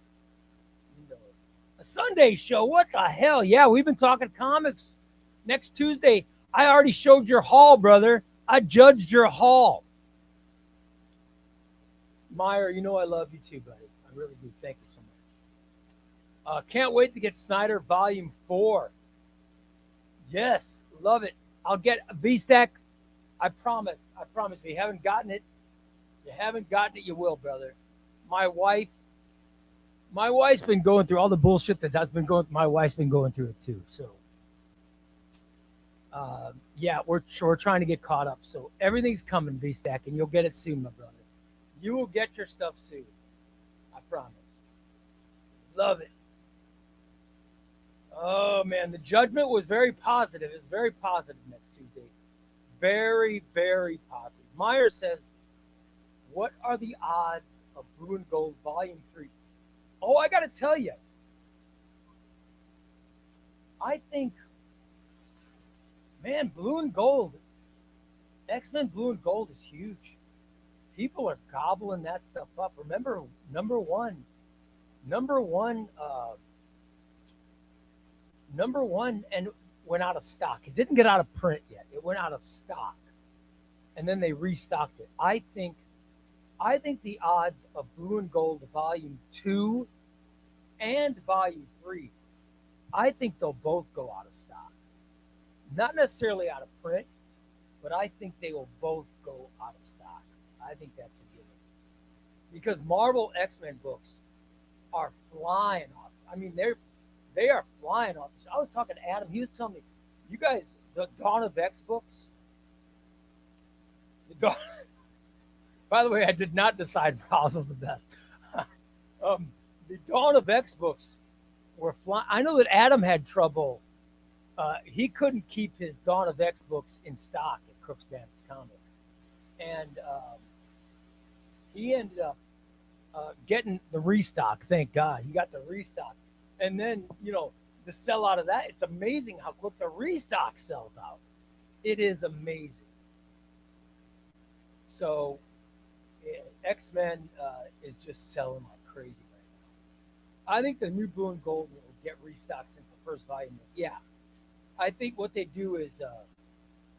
A: you know it. A Sunday show. What the hell? Yeah, we've been talking comics. Next Tuesday, I already showed your haul, brother. I judged your haul. Meyer, you know I love you too, buddy. I really do. Thank you so much. Can't wait to get Snyder Volume 4. Yes, love it. I'll get a V-Stack. I promise. I promise. If you haven't gotten it, you will, brother. My wife's been going through all the bullshit that's been going. My wife's been going through it too. So, yeah, we're trying to get caught up. So everything's coming, V-Stack, and you'll get it soon, my brother. You will get your stuff soon. I promise. Love it. Oh, man, the judgment was very positive. It's very positive next Tuesday. Very, very positive. Meyer says, what are the odds of Blue and Gold Volume 3? Oh, I got to tell you. I think, man, Blue and Gold, X-Men Blue and Gold is huge. People are gobbling that stuff up. Remember, number one, and went out of stock. It didn't get out of print yet. It went out of stock, and then they restocked it. I think the odds of Blue and Gold Volume 2 and Volume 3, I think they'll both go out of stock. Not necessarily out of print, but I think they will both go out of stock. I think that's a given. Because Marvel X-Men books are flying off. I mean, they are flying off. I was talking to Adam. He was telling me, you guys, the Dawn of X books. By the way, I did not decide Ross was the best. The Dawn of X books were flying. I know that Adam had trouble. He couldn't keep his Dawn of X books in stock at Crooks Bandits Comics. And he ended up getting the restock. Thank God. He got the restock. And then, the sell out of that, it's amazing how quick the restock sells out. It is amazing. So, X-Men is just selling like crazy right now. I think the new Blue and Gold will get restocked since the first volume was. Yeah. I think what they do is,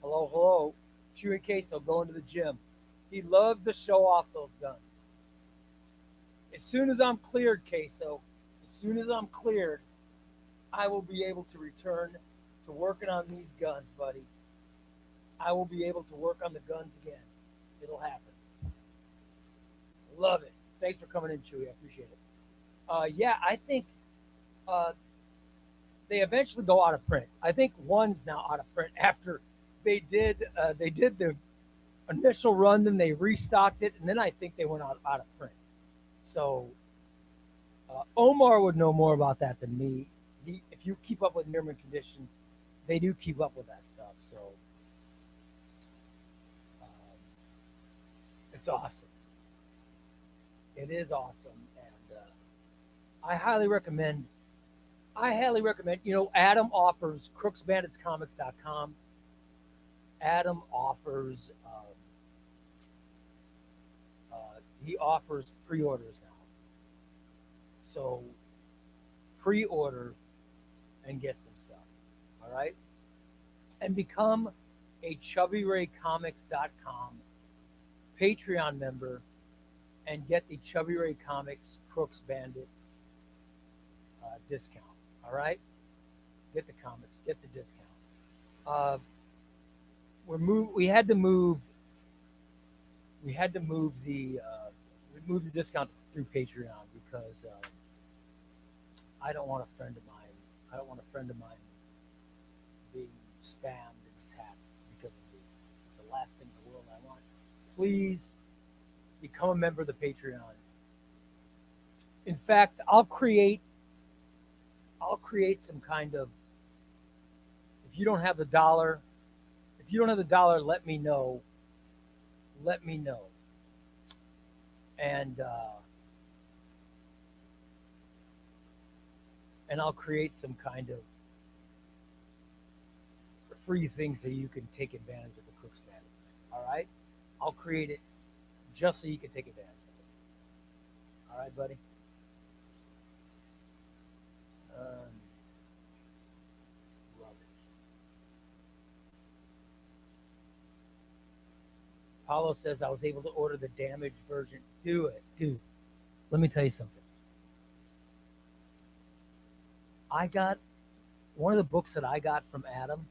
A: hello, Chewy Queso going to the gym. He loves to show off those guns. As soon as I'm cleared, Queso, I will be able to return to working on these guns, buddy. I will be able to work on the guns again. It'll happen. Love it. Thanks for coming in, Chewy. I appreciate it. Yeah, I think they eventually go out of print. I think one's now out of print after they did the initial run, then they restocked it, and then I think they went out of print. So Omar would know more about that than me. If you keep up with Mirman Condition, they do keep up with that stuff. So it's awesome. It is awesome, and I highly recommend. Adam offers crooksbanditscomics.com. Adam offers he offers pre-orders now. So pre-order and get some stuff. All right? And become a ChubbyRayComics.com Patreon member and get the Chubby Ray Comics Crooks Bandits discount. All right? Get the comics, get the discount. We had to move we had to move we moved the discount through Patreon because I don't want a friend of mine. I don't want a friend of mine being spammed and attacked because of me. It's the last thing in the world I want. Please become a member of the Patreon. In fact, I'll create some kind of, if you don't have the dollar, let me know. Let me know. And and I'll create some kind of free thing so you can take advantage of the Crooks Bandits thing. All right? I'll create it just so you can take advantage of it. All right, buddy? Rubbish. Paulo says I was able to order the damaged version. Do it, dude. Let me tell you something. I got one of the books that I got from Adam,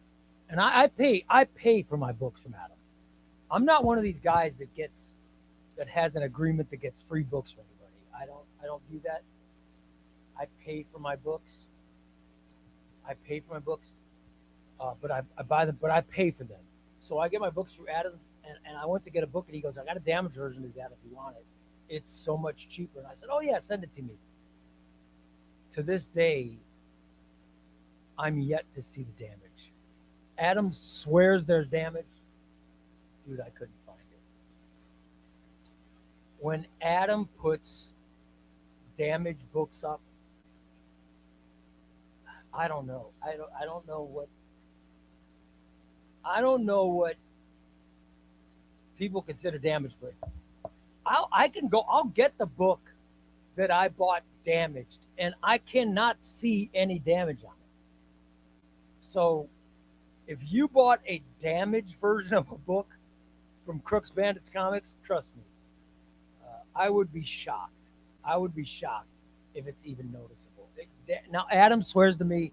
A: and I pay for my books from Adam. I'm not one of these guys that has an agreement that gets free books from anybody. I don't do that. I pay for my books. But I buy them, but I pay for them. So I get my books through Adam, and I went to get a book, and he goes, I got a damaged version of that if you want it. It's so much cheaper. And I said, oh, yeah, send it to me. To this day, I'm yet to see the damage. Adam swears there's damage. Dude, I couldn't find it. When Adam puts damaged books up, I don't know. I don't know what people consider damaged, but I'll get the book that I bought damaged, and I cannot see any damage on it. So if you bought a damaged version of a book from Crooks Bandits Comics, trust me, I would be shocked. I would be shocked if it's even noticeable. Now, Adam swears to me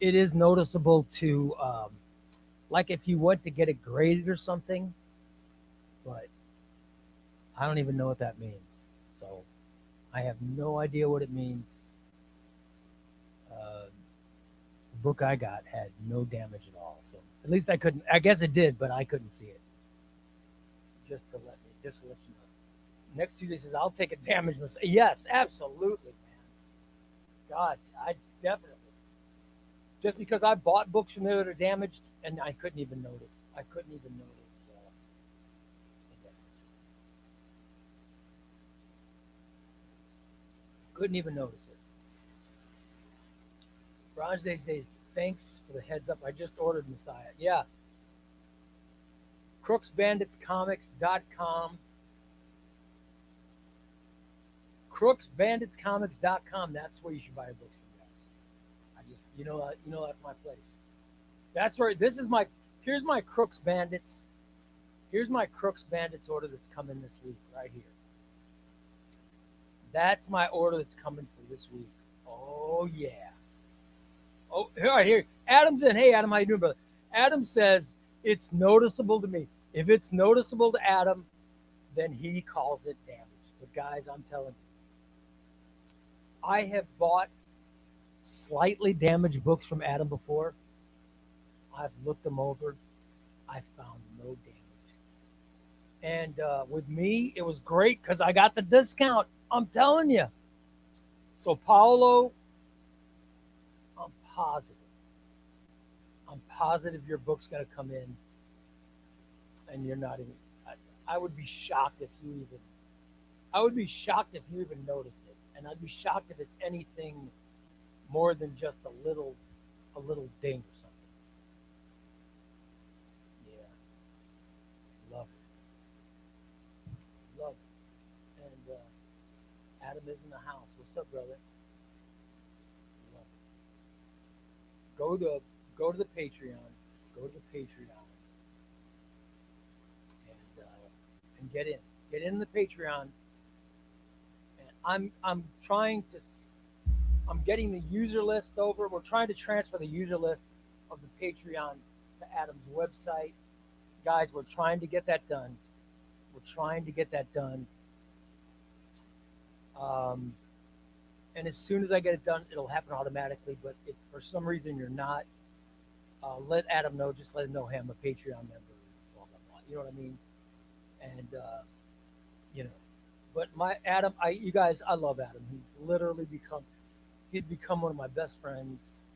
A: it is noticeable to, like if you went to get it graded or something, but I don't even know what that means. So I have no idea what it means. The book I got had no damage at all. So at least I guess it did, but I couldn't see it. Just to let you know. Next Tuesday says, I'll take a damage myself. Yes, absolutely, man. God, I definitely. Just because I bought books from there that are damaged, and I couldn't even notice. The damage. Couldn't even notice it. Raj Dave says, thanks for the heads up. I just ordered Messiah. Yeah. CrooksBanditsComics.com. CrooksBanditsComics.com. That's where you should buy your books from, guys. That's my place. That's where here's my Crooks Bandits. Here's my Crooks Bandits order that's coming this week, right here. That's my order that's coming for this week. Oh, yeah. Oh, all right, here. Adam's in. Hey, Adam, how you doing, brother? Adam says it's noticeable to me. If it's noticeable to Adam, then he calls it damage. But, guys, I'm telling you, I have bought slightly damaged books from Adam before. I've looked them over. I found no damage. And with me, it was great because I got the discount. I'm telling you. So, Paolo, I'm positive your book's going to come in and you're not even, I would be shocked if you even notice it. And I'd be shocked if it's anything more than just a little ding or something. Yeah. Love it. And Adam is in the house. What's up, brother? Love it. Go to the Patreon. Go to the Patreon. And get in. Get in the Patreon. And I'm getting the user list over. We're trying to transfer the user list of the Patreon to Adam's website. Guys, we're trying to get that done. We're trying to get that done. Um, and as soon as I get it done, it'll happen automatically. But if for some reason you're not, let Adam know. Just let him know, hey, I'm a Patreon member. Blah blah blah. You know what I mean? And you know, but my Adam, you guys, I love Adam. He's become one of my best friends.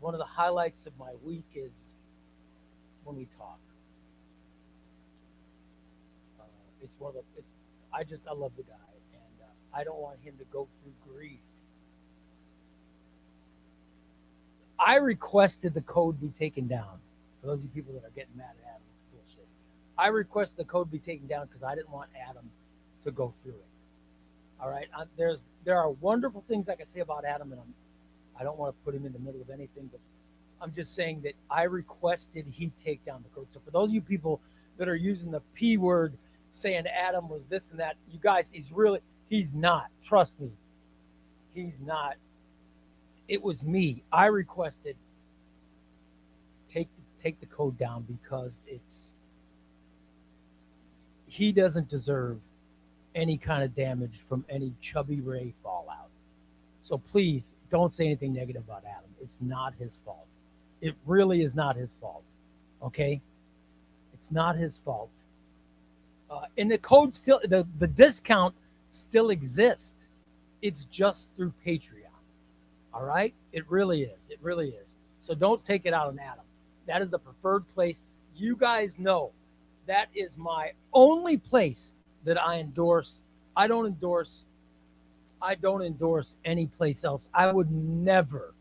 A: One of the highlights of my week is when we talk. Uh, it's one of the. It's I love the guy, and I don't want him to go through grief. I requested the code be taken down. For those of you people that are getting mad at Adam, it's bullshit. I requested the code be taken down because I didn't want Adam to go through it. All right, there are wonderful things I could say about Adam, and I don't want to put him in the middle of anything, but I'm just saying that I requested he take down the code. So for those of you people that are using the P word, saying Adam was this and that, you guys, he's not. Trust me, he's not. It was me. I requested take the code down because he doesn't deserve any kind of damage from any ChubbyRay fallout. So please don't say anything negative about Adam. It's not his fault. It really is not his fault. Okay? It's not his fault. And the code still, the discount still exists. It's just through Patreon. All right? It really is. It really is. So don't take it out on Adam. That is the preferred place. You guys know that is my only place that I endorse. I don't endorse any place else. I would never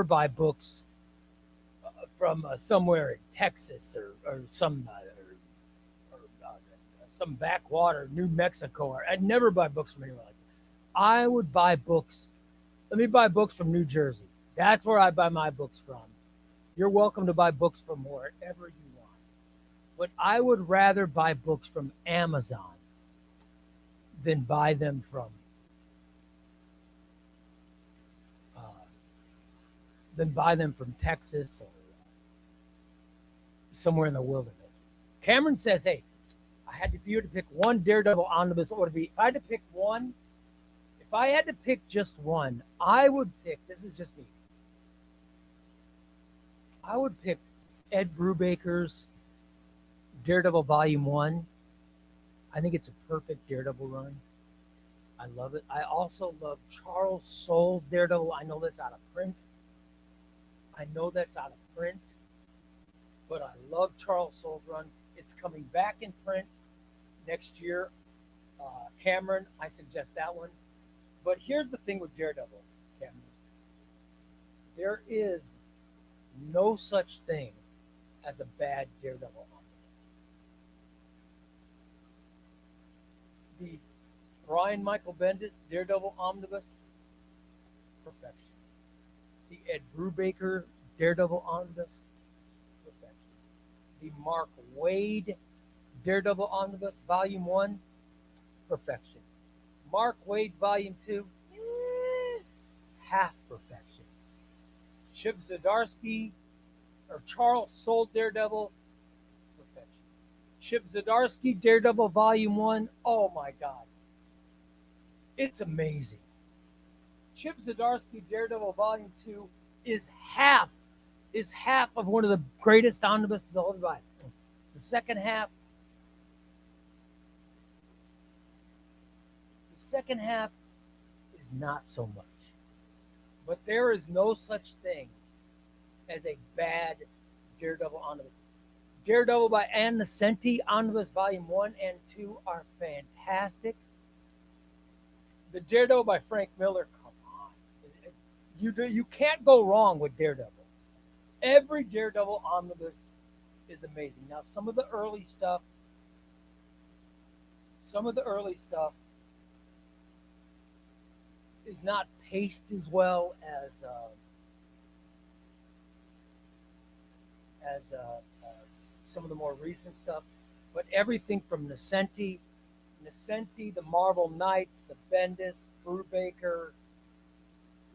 A: buy books from somewhere in Texas or some backwater, New Mexico. Or I'd never buy books from anywhere like that. I would buy books. Let me buy books from New Jersey. That's where I buy my books from. You're welcome to buy books from wherever you want. But I would rather buy books from Amazon than buy them from Texas or somewhere in the wilderness. Cameron says, "Hey, if you had to pick one Daredevil omnibus, what would it be? If I had to pick just one, I would pick. This is just me. I would pick Ed Brubaker's Daredevil Volume 1. I think it's a perfect Daredevil run. I love it. I also love Charles Soule's Daredevil. I know that's out of print. But I love Charles Soule's run. It's coming back in print next year. Cameron, I suggest that one. But here's the thing with Daredevil, Cameron. There is no such thing as a bad Daredevil omnibus. The Brian Michael Bendis Daredevil omnibus, perfection. The Ed Brubaker Daredevil omnibus, perfection. The Mark Waid Daredevil omnibus, Volume 1, perfection. Mark Waid, Volume 2, half perfection. Chip Zdarsky or Charles Soule Daredevil, perfection. Chip Zdarsky Daredevil Volume 1, oh my God. It's amazing. Chip Zdarsky Daredevil Volume 2 is half of one of the greatest omnibuses I'll ever buy. The second half is not so much. But there is no such thing as a bad Daredevil omnibus. Daredevil by Ann Nocenti omnibus Volume 1 and 2 are fantastic. The Daredevil by Frank Miller, come on. You can't go wrong with Daredevil. Every Daredevil omnibus is amazing. Now, some of the early stuff is not paced as well as some of the more recent stuff. But everything from Nocenti, the Marvel Knights, the Bendis, Brubaker,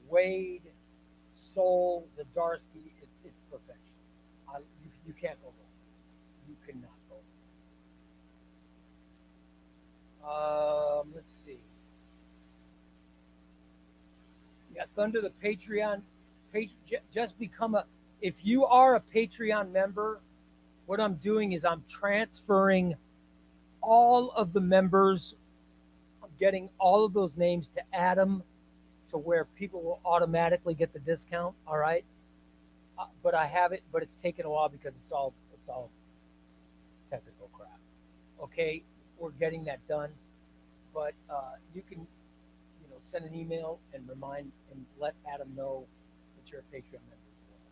A: Wade, Soule, Zdarsky is perfection. You can't go wrong. You cannot go Thunder, the Patreon, just become a. If you are a Patreon member, what I'm doing is I'm transferring all of the members. I'm getting all of those names to Adam, to where people will automatically get the discount. All right, but I have it, but it's taken a while because it's all technical crap. Okay, we're getting that done, but you can send an email and remind and let Adam know that you're a Patreon member as well.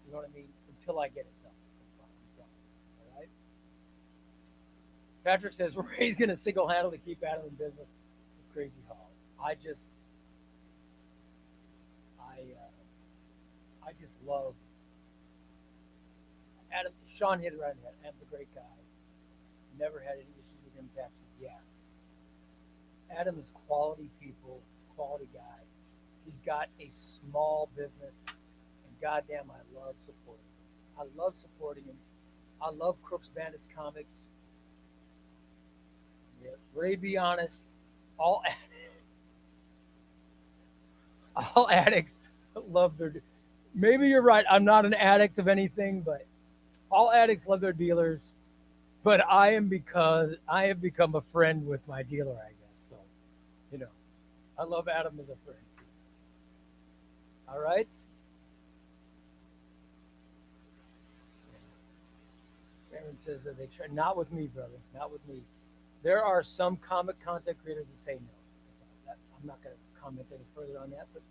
A: You know what I mean? Until I get it done. I'm done. All right. Patrick says Ray's going to single-handedly keep Adam in business with crazy hauls. I just love Adam. Sean hit it right in the head. Adam's a great guy. Never had any issues with him. Taxes. Yeah. Adam is quality people, quality guy. He's got a small business, and goddamn, I love supporting him. I love supporting him. I love Crooks Bandits comics. Yeah, Ray, be honest, all all addicts love their. Maybe you're right. I'm not an addict of anything, but all addicts love their dealers. But I have become a friend with my dealer, I guess. So, I love Adam as a friend too. All right. Aaron says that they try. Not with me, brother. Not with me. There are some comic content creators that say no. I'm not going to comment any further on that, but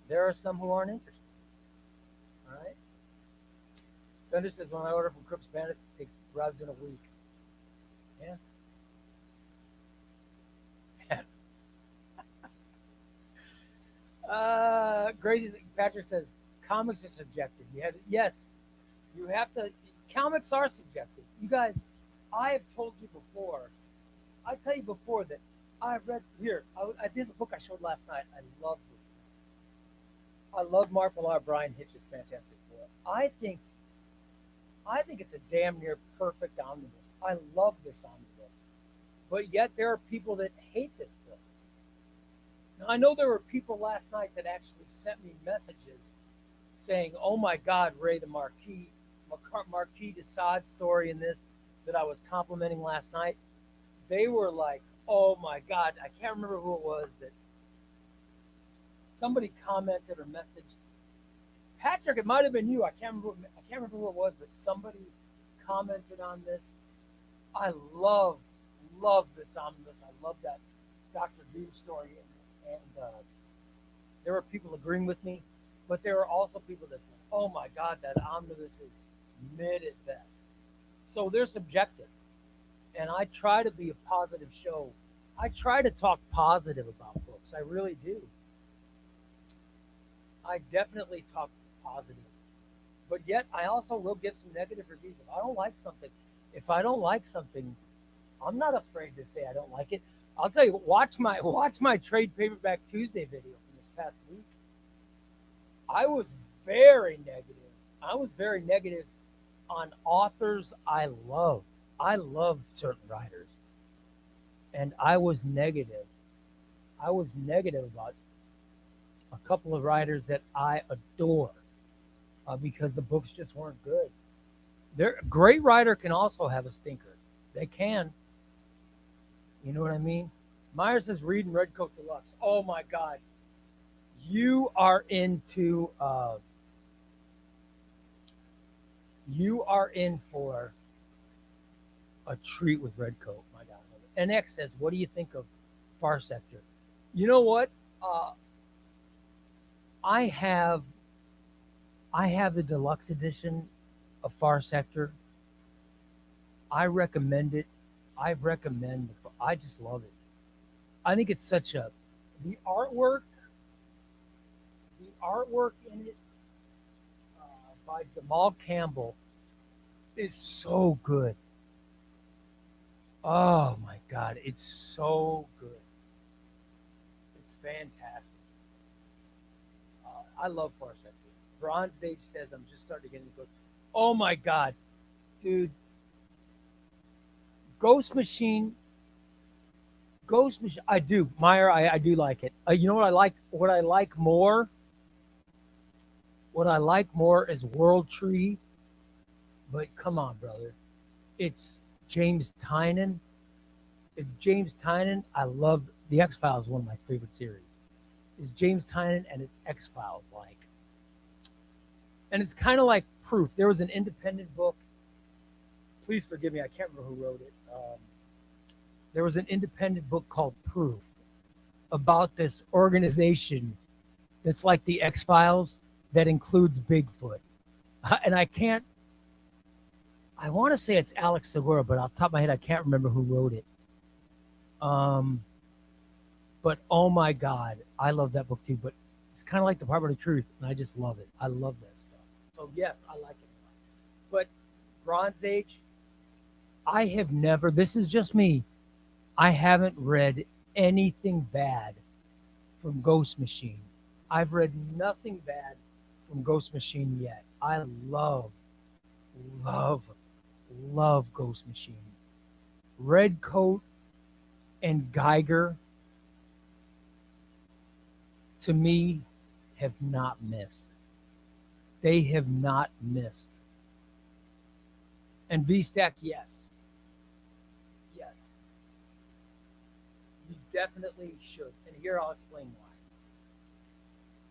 A: there are some who aren't interested. All right. Thunder says, when I order from Crooks Bandits, it arrives in a week. Yeah. Gracie Patrick says, comics are subjective. You have to. Comics are subjective. You guys, I have told you before. I tell you before that I've read here. There's a book I showed last night. I love this book. I love Mark Millar, Brian Hitch's fantastic book. I think it's a damn near perfect omnibus. I love this omnibus. But yet there are people that hate this book. Now, I know there were people last night that actually sent me messages saying, oh my God, Ray, the Marquis de Sade story in this that I was complimenting last night. They were like, oh my God, I can't remember who it was that somebody commented or messaged. Patrick, it might have been you. I can't remember who it was, but somebody commented on this. I love this omnibus. I love that Dr. Doom story, and there were people agreeing with me, but there were also people that said, "Oh my God, that omnibus is mid at best." So they're subjective, and I try to be a positive show. I try to talk positive about books. I really do. I definitely talk positive. But yet, I also will give some negative reviews. If I don't like something, I'm not afraid to say I don't like it. I'll tell you, watch my trade paperback Tuesday video from this past week. I was very negative. On authors I love. I love certain writers, and I was negative. I was negative about a couple of writers that I adore because the books just weren't good. A great writer can also have a stinker. They can. You know what I mean? Meyer says reading Redcoat Deluxe. Oh my God. You are in for a treat with Redcoat, my God. NX says, what do you think of Far Sector? You know what? I have the deluxe edition of Far Sector. I recommend it. I just love it. I think it's the artwork in it by Jamal Campbell is so good. Oh my God, it's so good. It's fantastic. I love Far Sector. Bronze Age says I'm just starting to get into books. Oh my God, dude. Ghost Machine Ghost Machine. I do, Meyer. I do like it. You know what I like? What I like more. What I like more is World Tree. But come on, brother. It's James Tynan. It's James Tynan. I love the X Files. One of my favorite series. Is James Tynan and it's X Files like, and it's kind of like Proof. There was an independent book. Please forgive me. I can't remember who wrote it. There was an independent book called Proof about this organization that's like the X Files that includes Bigfoot. And I can't. I want to say it's Alex Segura, but off the top of my head, I can't remember who wrote it. But oh my God, I love that book too. But it's kind of like Department of Truth, and I just love it. I love that stuff. So yes, I like it. But Bronze Age, I have never. This is just me. I haven't read anything bad from Ghost Machine. I've read nothing bad from Ghost Machine yet. I love, love Ghost Machine. Redcoat and Geiger, to me, have not missed. They have not missed. And V-Stack, yes. Yes. You definitely should. And here I'll explain why.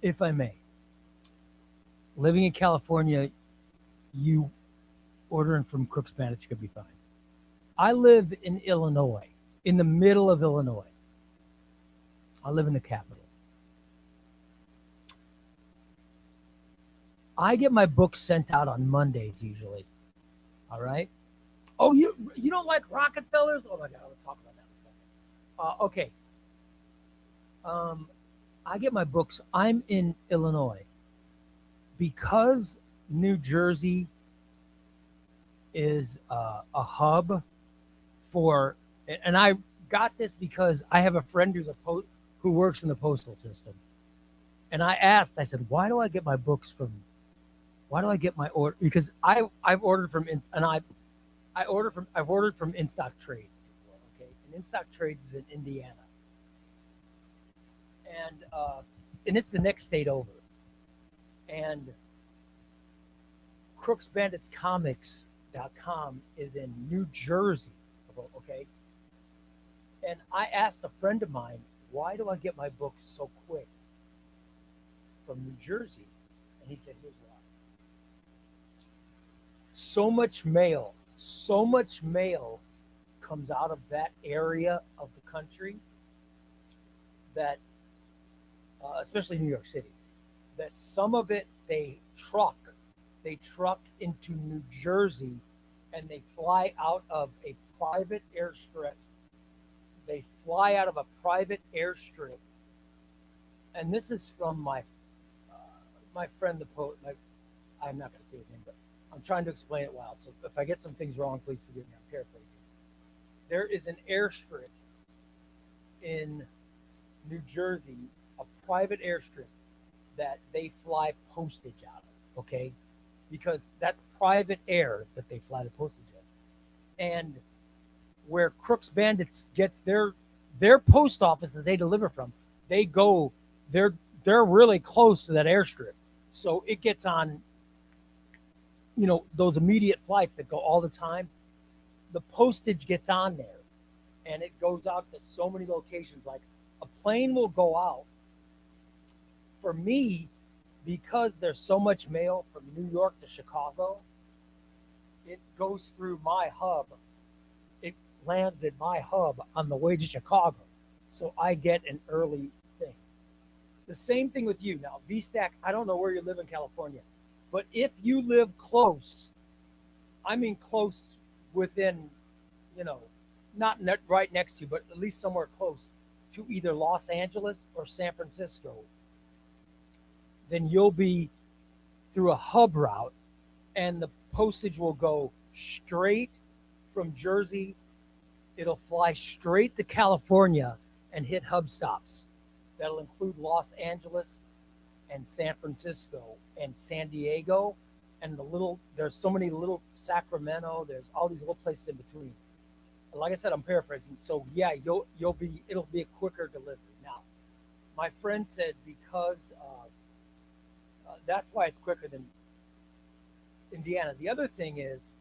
A: If I may. Living in California, you ordering from Crooks Bandits could be fine. I live in Illinois, in the middle of Illinois. I live in the capital. I get my books sent out on Mondays usually. All right. Oh, you don't like Rockefellers? Oh my God, I'll talk about that in a second. Okay. I get my books. I'm in Illinois because New Jersey is a hub for, and I got this because I have a friend who works in the postal system, and I asked. I said, "Why do I get my books from? Why do I get my order? Because I've ordered from I've ordered from In Stock Trades before. Okay, and In Stock Trades is in Indiana, and it's the next state over, and CrooksBanditsComics.com is in New Jersey. Okay, and I asked a friend of mine, why do I get my books so quick from New Jersey? And he said, here's why. So much mail comes out of that area of the country that, especially New York City, that some of it they truck into New Jersey, and they fly out of a private airstrip. They fly out of a private airstrip, and this is from my friend the poet. I'm not going to say his name, but I'm trying to explain it well. So if I get some things wrong, please forgive me. I'm paraphrasing. There is an airstrip in New Jersey, a private airstrip that they fly postage out of. Okay, because that's private air that they fly the postage in, and where Crooks Bandits gets their post office that they deliver from, they're really close to that airstrip, so it gets on, those immediate flights that go all the time. The postage gets on there, and it goes out to so many locations. Like a plane will go out for me, because there's so much mail from New York to Chicago. It goes through my hub. It lands in my hub on the way to Chicago, so I get an early thing. The same thing with you. Now, V-Stack, I don't know where you live in California, but if you live close, I mean close within, not right next to you, but at least somewhere close to either Los Angeles or San Francisco, then you'll be through a hub route, and the postage will go straight from Jersey. It'll fly straight to California and hit hub stops. That'll include Los Angeles and San Francisco and San Diego, and there's so many little Sacramento. There's all these little places in between. like I said, I'm paraphrasing. So yeah, it'll be a quicker delivery. Now, my friend said because that's why it's quicker than Indiana. The other thing is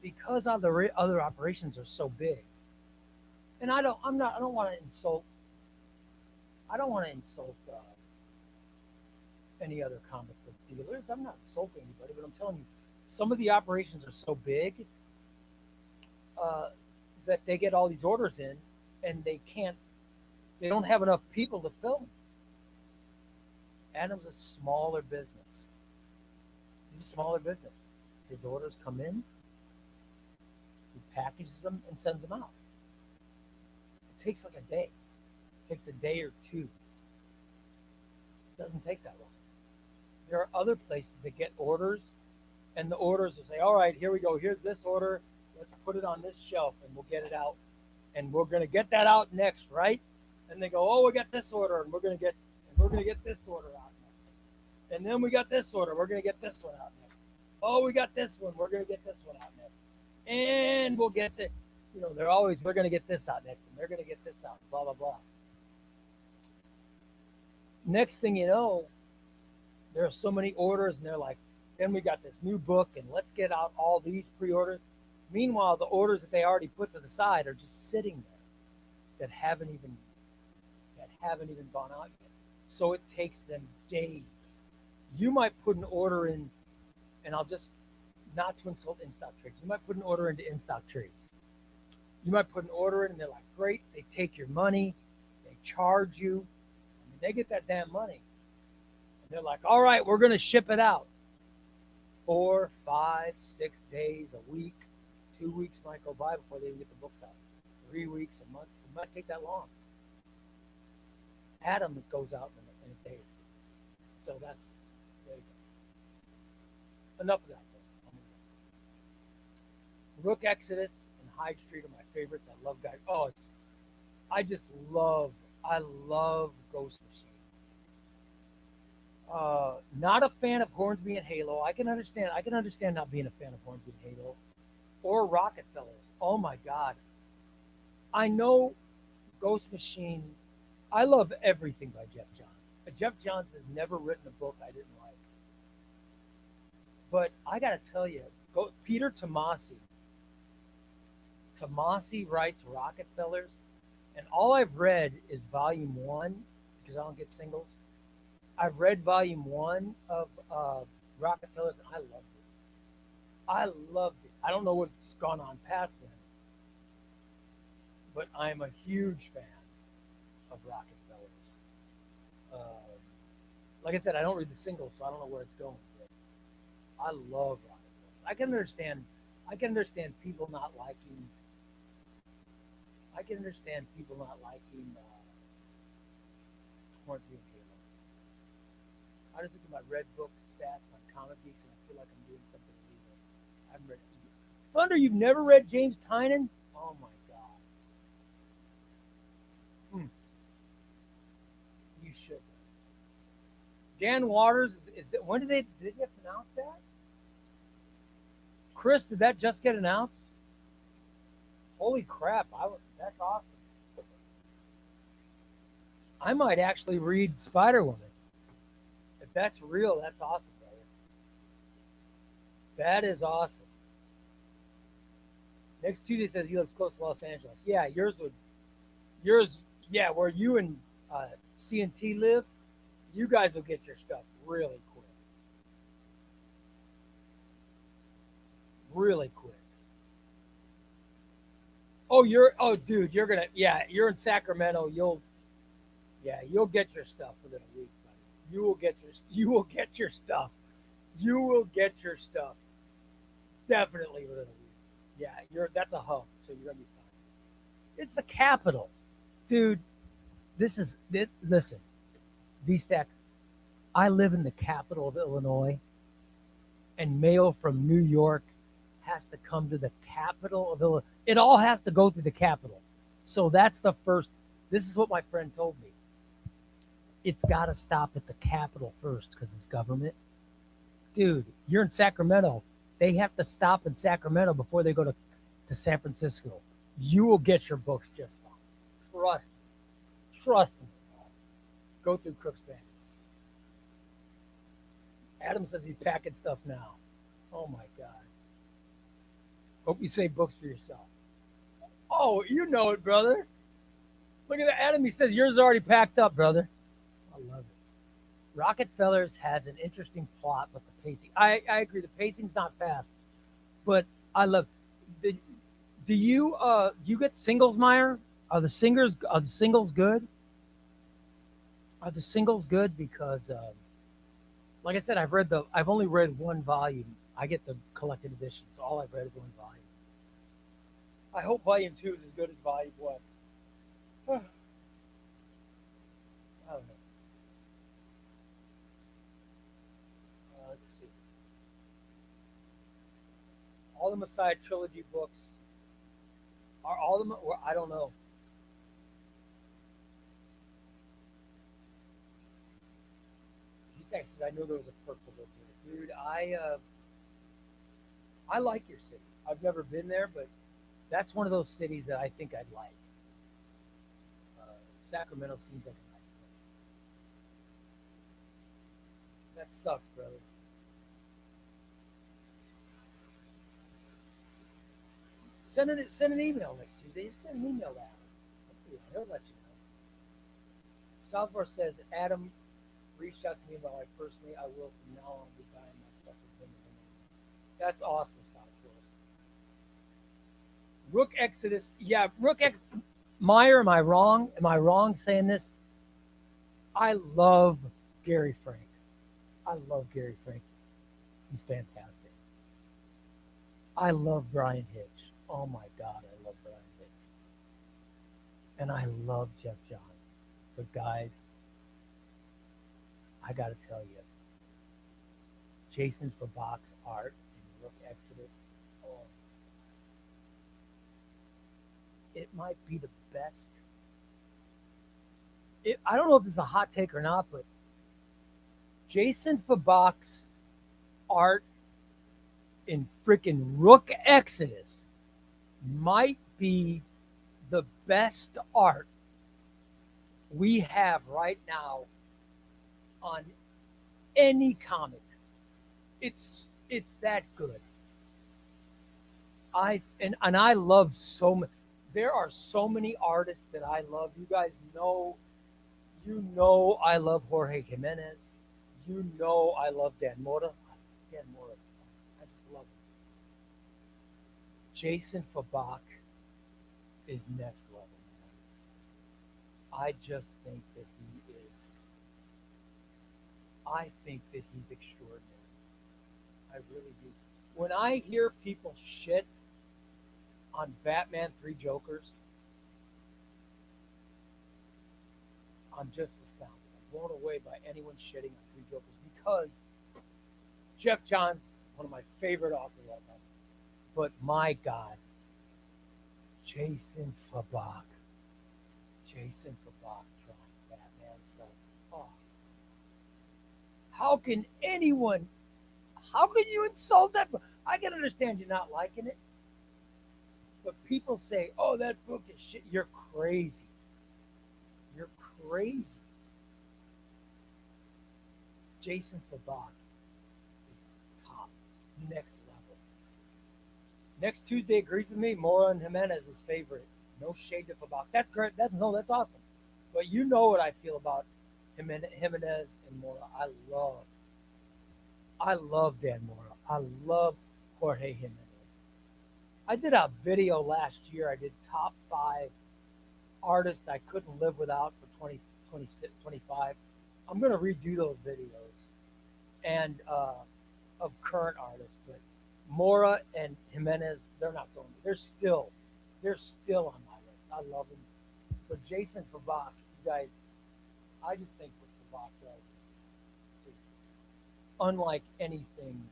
A: because other operations are so big, and I don't want to insult. I don't want to insult any other comic book dealers. I'm not insulting anybody, but I'm telling you, some of the operations are so big uh, that they get all these orders in, and they can't. They don't have enough people to fill them. Adam's a smaller business. He's a smaller business. His orders come in, he packages them and sends them out. It takes like a day. It takes a day or two. It doesn't take that long. There are other places that get orders, and the orders will say, all right, here we go. Here's this order. Let's put it on this shelf, and we'll get it out. And we're going to get that out next, right? And they go, oh, we got this order, and we're going to get this order out next. And then we got this order. We're going to get this one out next. Oh, we got this one. We're going to get this one out next. And we'll get the, they're always, we're going to get this out next, and they're going to get this out, blah, blah, blah. Next thing you know, there are so many orders, and they're like, then we got this new book, and let's get out all these pre-orders. Meanwhile, the orders that they already put to the side are just sitting there that haven't even gone out yet. So it takes them days. You might put an order in, and I'll just, not to insult in-stock trades, you might put an order into in-stock trades. You might put an order in, and they're like, great, they take your money, they charge you, and they get that damn money. And they're like, all right, we're going to ship it out. 4, 5, 6 days, a week, 2 weeks might go by before they even get the books out. 3 weeks, a month, it might take that long. Adam, it goes out in a day or two. So there you go. Enough of that. Rook Exodus and Hyde Street are my favorites. I love guys. I love Ghost Machine. Not a fan of Hornsby and Halo. I can understand not being a fan of Hornsby and Halo or Rockefellers. Oh my God. I know Ghost Machine. I love everything by Jeff Johns. Jeff Johns has never written a book I didn't like. But I got to tell you, Peter Tomasi. Tomasi writes Rockefellers, and all I've read is volume 1 because I don't get singles. I've read volume 1 of Rockefellers, and I loved it. I loved it. I don't know what's gone on past then, but I'm a huge fan of Rockefellers. Like I said, I don't read the singles, so I don't know where it's going. I love Rockefellers. I can understand people not liking. Hornsby and Halo. I just looked at my Red Book stats on Comic Geeks, and I feel like I'm doing something illegal. I've read Thunder. You've never read James Tynion? Oh my God. You should. Dan Waters is that? When did you have to announce that? Chris, did that just get announced? Holy crap! That's awesome. I might actually read Spider-Woman. If that's real, that's awesome, brother. That is awesome. Next Tuesday says he lives close to Los Angeles. Yeah, yeah, where you and C&T live, you guys will get your stuff really quick. Really quick. Dude, you're in Sacramento. You'll get your stuff within a week, buddy. You will get your stuff. You will get your stuff definitely within a week. Yeah, that's a hub, so you're gonna be fine. It's the capital, dude. Listen, V-Stack. I live in the capital of Illinois, and mail from New York has to come to the capital of Illinois. It all has to go through the capital. So that's the first. This is what my friend told me. It's got to stop at the capital first because it's government. Dude, you're in Sacramento. They have to stop in Sacramento before they go to to San Francisco, you will get your books just fine. Trust me. Trust me. Go through Crooks Bandits. Adam says he's packing stuff now. Oh my God. Hope you save books for yourself. Oh, you know it, brother. Look at that. Adam, he says yours is already packed up, brother. I love it. Rockefellers has an interesting plot, but the pacing. I agree. The pacing's not fast, but I love. The, do you get singles, Meyer? Are the singles good? Are the singles good? Because like I said, I've only read one volume. I get the collected edition, so all I've read is one volume. I hope volume 2 is as good as volume 1. I don't know. Let's see. All the Messiah trilogy books are all of them, or I don't know. He's next. Says, I knew there was a purple book here, dude. I like your city. I've never been there, but that's one of those cities that I think I'd like. Sacramento seems like a nice place. That sucks, brother. Send an email next Tuesday. Just send an email to Adam. He'll let you know. Southmore says, Adam reached out to me about my first meet. I will from now on be buying my stuff with him. That's awesome, Southmore. Rook Exodus. Yeah, Meyer, am I wrong? Am I wrong saying this? I love Gary Frank. I love Gary Frank. He's fantastic. I love Brian Hitch. Oh my God, I love Brian Hitch. And I love Jeff Johns. But guys, I got to tell you, Jason Fabach's art in Rook Exodus, it might be the best. I don't know if this is a hot take or not, but Jason Fabach's art in freaking Rook Exodus might be the best art we have right now on any comic. It's that good. I love so many. There are so many artists that I love. You guys know, I love Jorge Jimenez. You know I love Dan Mora. Dan Mora, I just love him. Jason Fabach is next level, man. I just think that he is. I think that he's extraordinary. I really do. When I hear people shit on Batman 3 Jokers, I'm just astounded. I'm blown away by anyone shitting on 3 Jokers because Jeff Johns, one of my favorite authors right now. But my God, Jason Fabach trying Batman stuff. Oh. How can you insult that book? I can understand you not liking it. But people say, oh, that book is shit. You're crazy. You're crazy. Jason Fabach is top, next level. Next Tuesday agrees with me. Mora and Jimenez is favorite. No shade to Fabach. That's great. That's awesome. But you know what I feel about Jimenez and Mora. I love Dan Mora. I love Jorge Jimenez. I did a video last year. I did top 5 artists I couldn't live without for 2025. I'm going to redo those videos and of current artists. But Mora and Jimenez, they're not going. They're still on my list. I love them. But Jason Fabach, you guys, I just think what Fabach does is unlike anything.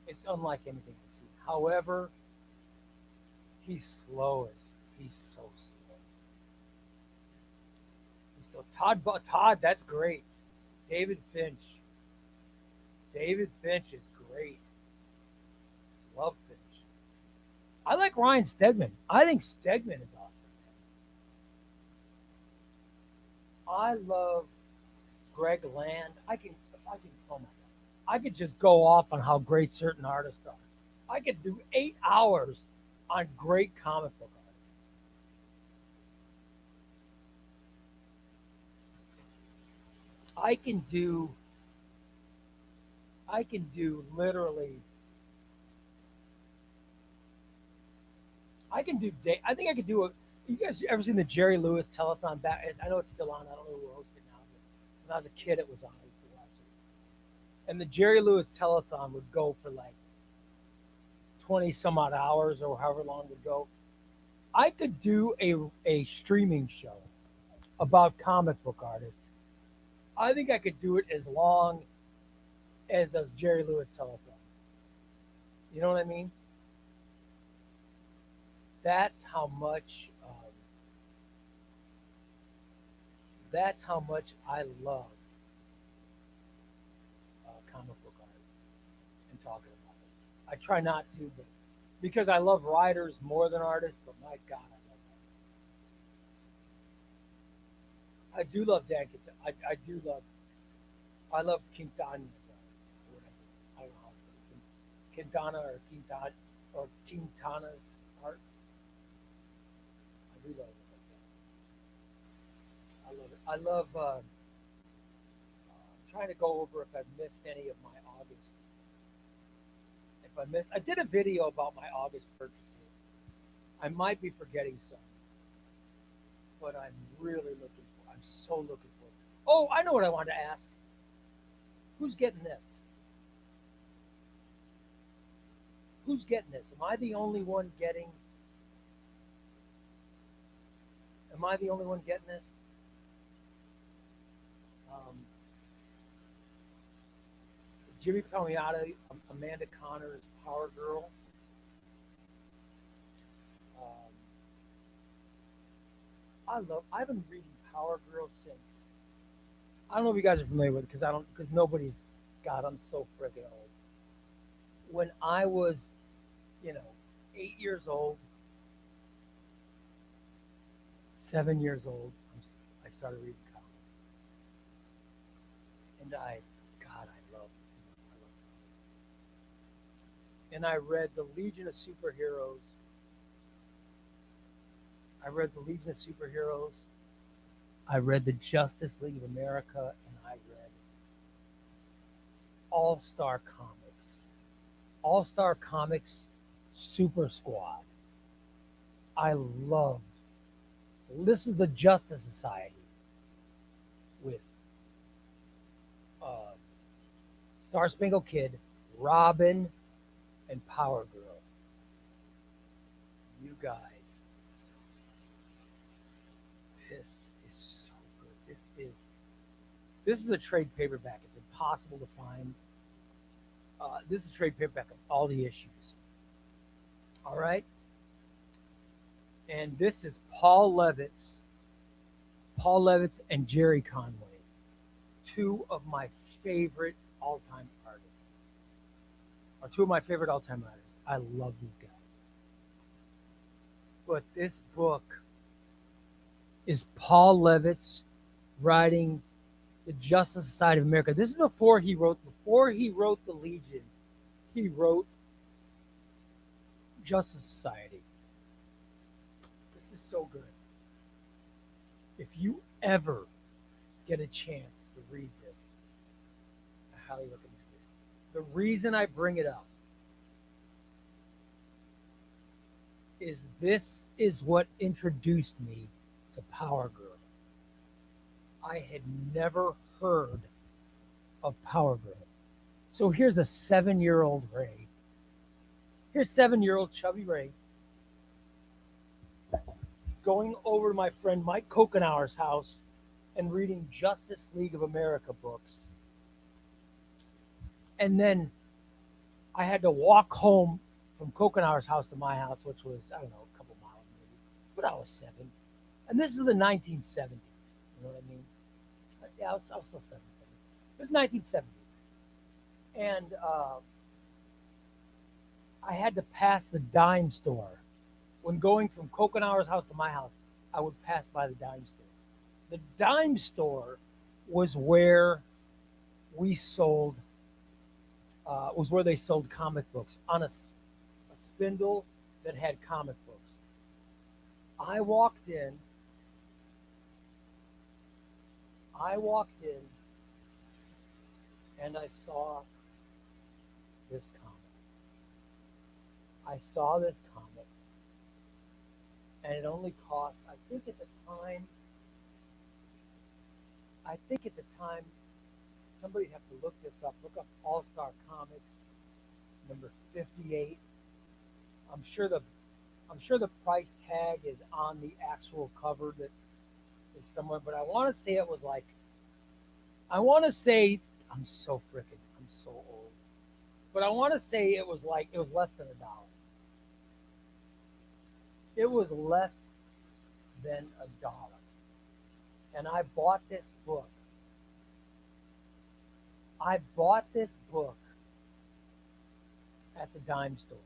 A: It's unlike anything I've seen. However, he's so slow. He's so Todd, that's great. David Finch is great. Love Finch. I like Ryan Stegman. I think Stegman is awesome. I love Greg Land. Oh my God, I could just go off on how great certain artists are. I could do 8 hours on great comic book artists. I can do, I can do literally, I can do day. I think I could do a. You guys ever seen the Jerry Lewis telethon back? I know it's still on. I don't know who hosts it now, but when I was a kid, it was on. I used to watch it. And the Jerry Lewis telethon would go for like 20 some odd hours or however long it would go. I could do a streaming show about comic book artists. I think I could do it as long as those Jerry Lewis telethons. You know what I mean? That's how much. That's how much I love comic book art and talking about it. I try not to, but because I love writers more than artists. But my God, I love artists. I do love Dan. I do love. I love Quintana. I don't know how Quintana or Quintana or Quintana's art. I do love it. I love it. I love. I'm trying to go over if I've missed any of my August. If I missed, I did a video about my August purchases. I might be forgetting some, but I'm really looking for. I'm so looking for. Oh, I know what I wanted to ask. Who's getting this? Who's getting this? Am I the only one getting? Am I the only one getting this? Um, Jimmy Palmiotti, Amanda Connor's Power Girl. Um, I've been reading Power Girl since. I don't know if you guys are familiar with it because I don't. Because nobody's. God, I'm so freaking old. When I was, you know, 8 years old, 7 years old, I started reading comics, and God, I love comics. And I read the Legion of Superheroes. I read the Legion of Superheroes. I read the Justice League of America, and I read All Star Comics. All Star Comics Super Squad. I loved. This is the Justice Society with uh, Star Spangled Kid, Robin, and Power Girl. You guys, this is so good. This is a trade paperback. It's impossible to find. This is a trade paperback of all the issues. All right, and this is Paul Levitz and Jerry Conway, two of my favorite all-time artists, or two of my favorite all-time artists. I love these guys. But this book is Paul Levitz writing the Justice Society of America. This is before he wrote the Legion. He wrote Justice Society. This is so good. If you ever get a chance to read this, I highly recommend it. The reason I bring it up is this is what introduced me to Power Girl. I had never heard of Power Girl. So here's a 7-year-old Ray. Here's 7-year-old Chubby Ray going over to my friend Mike Kokenauer's house and reading Justice League of America books. And then I had to walk home from Kokenauer's house to my house, which was, I don't know, a couple miles maybe, but I was 7. And this is the 1970s. You know what I mean? Yeah, I was still 7. It was 1970s. And I had to pass the dime store. When going from Coconauer's house to my house, I would pass by the dime store. The dime store was where we sold, was where they sold comic books on a spindle that had comic books. I walked in, I walked in, and I saw this comic. I saw this comic, and it only cost, I think at the time, somebody have to look this up. Look up All Star Comics number 58. I'm sure the I'm sure the price tag is on the actual cover that is somewhere, but I want to say I'm so old, but I want to say it was less than $1. It was less than $1, and I bought this book. I bought this book at the dime store.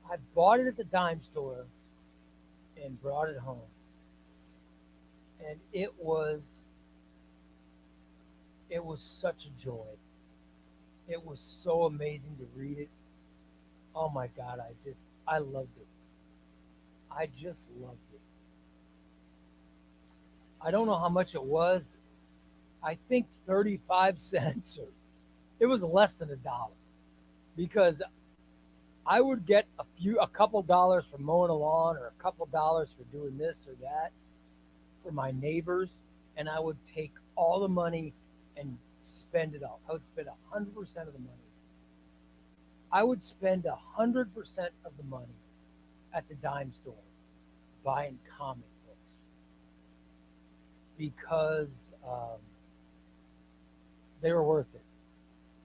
A: I bought it at the dime store and brought it home. And it was such a joy. It was so amazing to read it. Oh my God, I loved it. I just loved it. I don't know how much it was. I think 35 cents or it was less than $1 because I would get a couple dollars for mowing a lawn or a couple dollars for doing this or that for my neighbors, and I would take all the money and spend it all. I would spend 100% of the money. I would spend 100% of the money at the dime store buying comic books because they were worth it.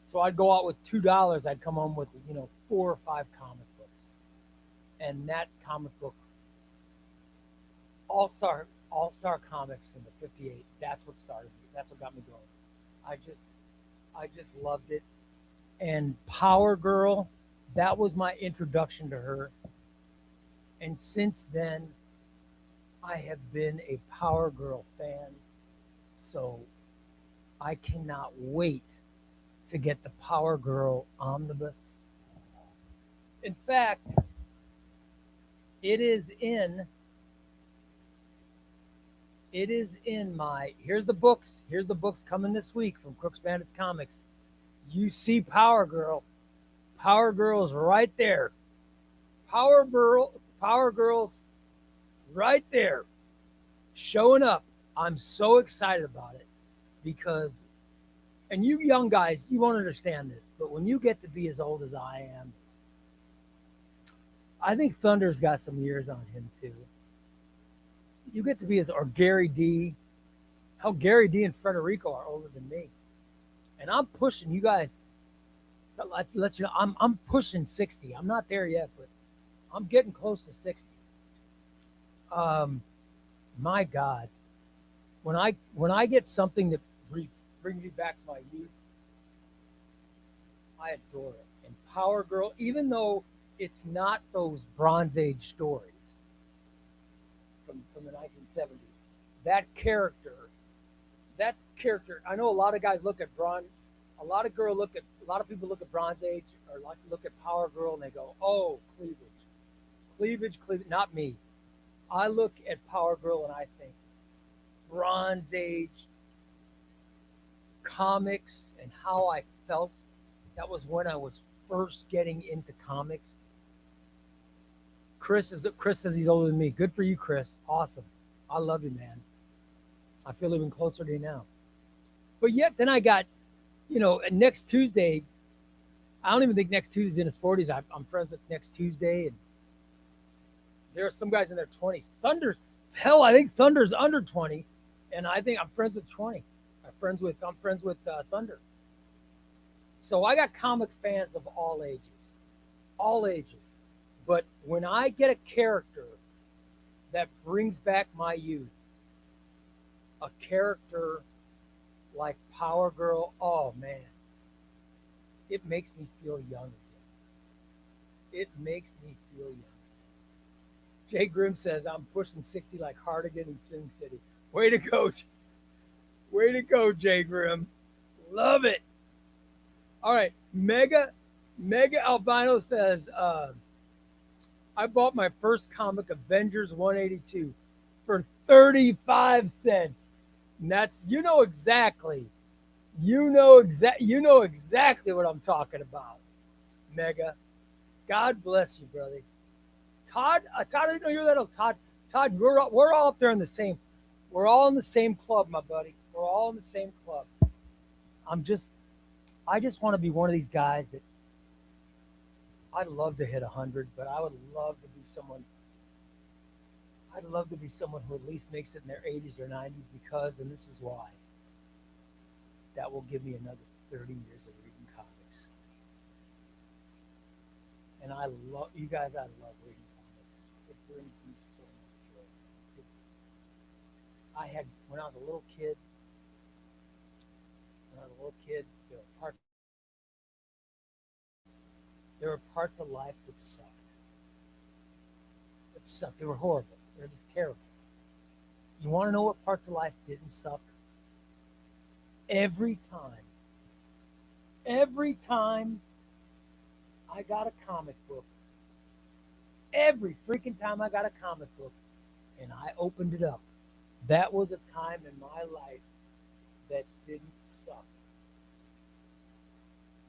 A: So I'd go out with $2. I'd come home with 4 or 5 comic books, and that comic book, All Star Comics in the '58. That's what started me. That's what got me going. I just loved it. And Power Girl, that was my introduction to her. And since then, I have been a Power Girl fan. So I cannot wait to get the Power Girl omnibus. In fact, it is in my here's the books coming this week from Crooks Bandits Comics. You see Power Girl. Power Girl's right there. Power Girl's right there. Showing up. I'm so excited about it because, and you young guys, you won't understand this, but when you get to be as old as I am, I think Thunder's got some years on him too. You get to be or Gary D. How Gary D and Federico are older than me. And I'm pushing you guys to let you know I'm pushing 60. I'm not there yet, but I'm getting close to 60. My God. When I get something that brings me back to my youth, I adore it. And Power Girl, even though it's not those Bronze Age stories from the 1970s, that character, I know a lot of guys look at a lot of people look at Bronze Age or look at Power Girl and they go, oh, cleavage. Not me. I look at Power Girl and I think Bronze Age comics and how I felt. That was when I was first getting into comics. Chris says he's older than me. Good for you, Chris. Awesome. I love you, man. I feel even closer to you now. But yet, then I got, next Tuesday. I don't even think next Tuesday's in his 40s. I'm friends with Next Tuesday, and there are some guys in their 20s. I think Thunder's under 20, and I think I'm friends with 20. I'm friends with Thunder. So I got comic fans of all ages. But when I get a character that brings back my youth, a character like Power Girl, oh man, it makes me feel young again. It makes me feel young. Jay Grimm says, I'm pushing 60 like Hardigan in Sim City. Way to go. Way to go, Jay Grimm. Love it. All right. Mega Albino says, I bought my first comic, Avengers 182, for 35 cents. And that's, you know exactly what I'm talking about. Mega. God bless you, brother. Todd, I didn't know you were that old. Todd, we're all up there in the same. We're all in the same club, my buddy. We're all in the same club. I'm just, I just want to be one of these guys that I'd love to hit 100, but I would love to be someone. I'd love to be someone who at least makes it in their 80s or 90s because, and this is why, that will give me another 30 years of reading comics. And I love you guys. I love reading comics. It brings me so much joy. I had when I was a little kid. When I was a little kid, there were parts of life that sucked. That sucked. They were horrible. They were just terrible. You want to know what parts of life didn't suck? Every time I got a comic book, every freaking time I got a comic book and I opened it up, that was a time in my life that didn't suck.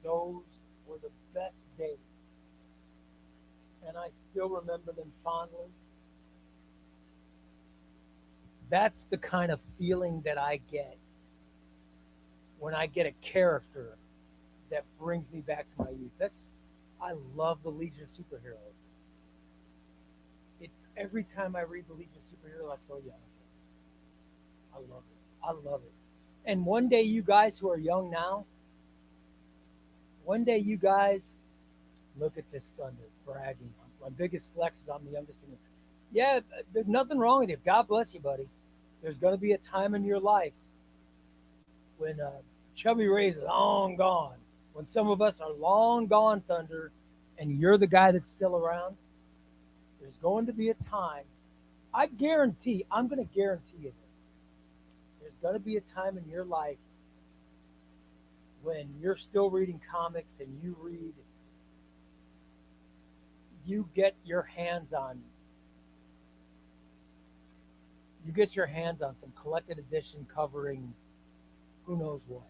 A: Those were the best days. And I still remember them fondly. That's the kind of feeling that I get when I get a character that brings me back to my youth. I love the Legion of Superheroes. It's every time I read the Legion of Superheroes, I feel young. I love it. I love it. And one day, you guys who are young now, one day you guys look at this thunder bragging. My biggest flex is I'm the youngest in the. Yeah, there's nothing wrong with you. God bless you, buddy. There's going to be a time in your life when ChubbyRay is long gone. When some of us are long gone, Thunder, and you're the guy that's still around, there's going to be a time. I'm going to guarantee you this. There's going to be a time in your life when you're still reading comics and you get your hands on some collected edition covering who knows what.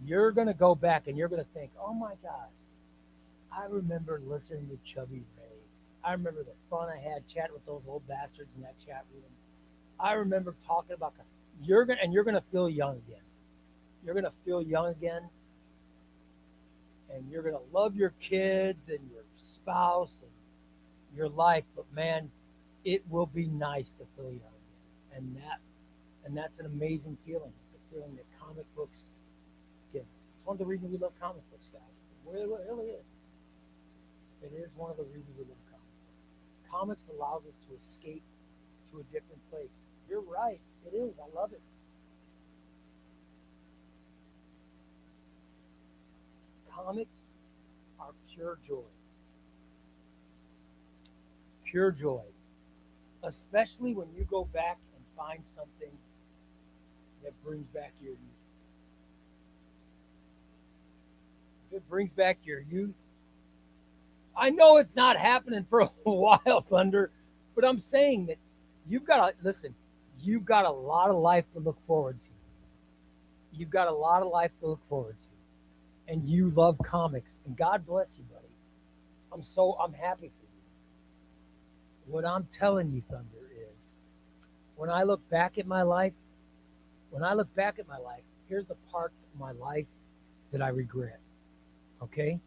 A: You're going to go back and you're going to think, oh my God, I remember listening to Chubby Ray. I remember the fun I had chatting with those old bastards in that chat room. I remember talking about, you're going to feel young again. You're going to feel young again. And you're going to love your kids and your spouse and your life. But man, it will be nice to feel young again. And that's an amazing feeling. It's a feeling that comic books give us. It's one of the reasons we love comic books, guys. It really is. It is one of the reasons we love comic books. Comics allows us to escape to a different place. You're right. It is. I love it. Comics are pure joy. Pure joy. Especially when you go back and find something that brings back your youth. If it brings back your youth, I know it's not happening for a while, Thunder, but I'm saying that you've got a lot of life to look forward to. You've got a lot of life to look forward to. And you love comics. And God bless you, buddy. I'm happy for you. What I'm telling you, Thunder, is when I look back at my life, here's the parts of my life that I regret. Okay?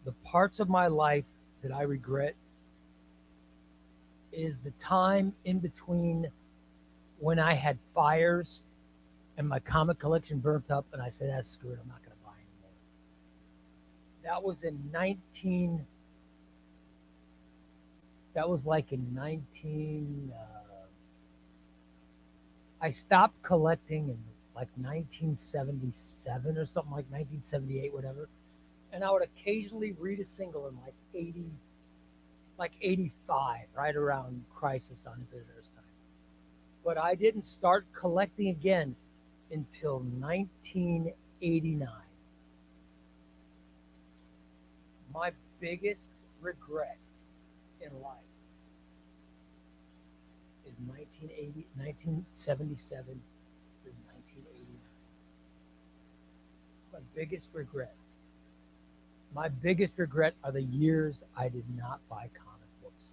A: The parts of my life that I regret is the time in between when I had fires and my comic collection burnt up, and I said, "That's screw it. I'm not going to buy anymore." That was in 19. That was like in 19. I stopped collecting in like 1977 or something, like 1978, whatever. And I would occasionally read a single in like 80, like 85, right around Crisis on Infinite Earth's time. But I didn't start collecting again until 1989. My biggest regret in life is 1977 through 1989. It's my biggest regret. My biggest regret are the years I did not buy comic books.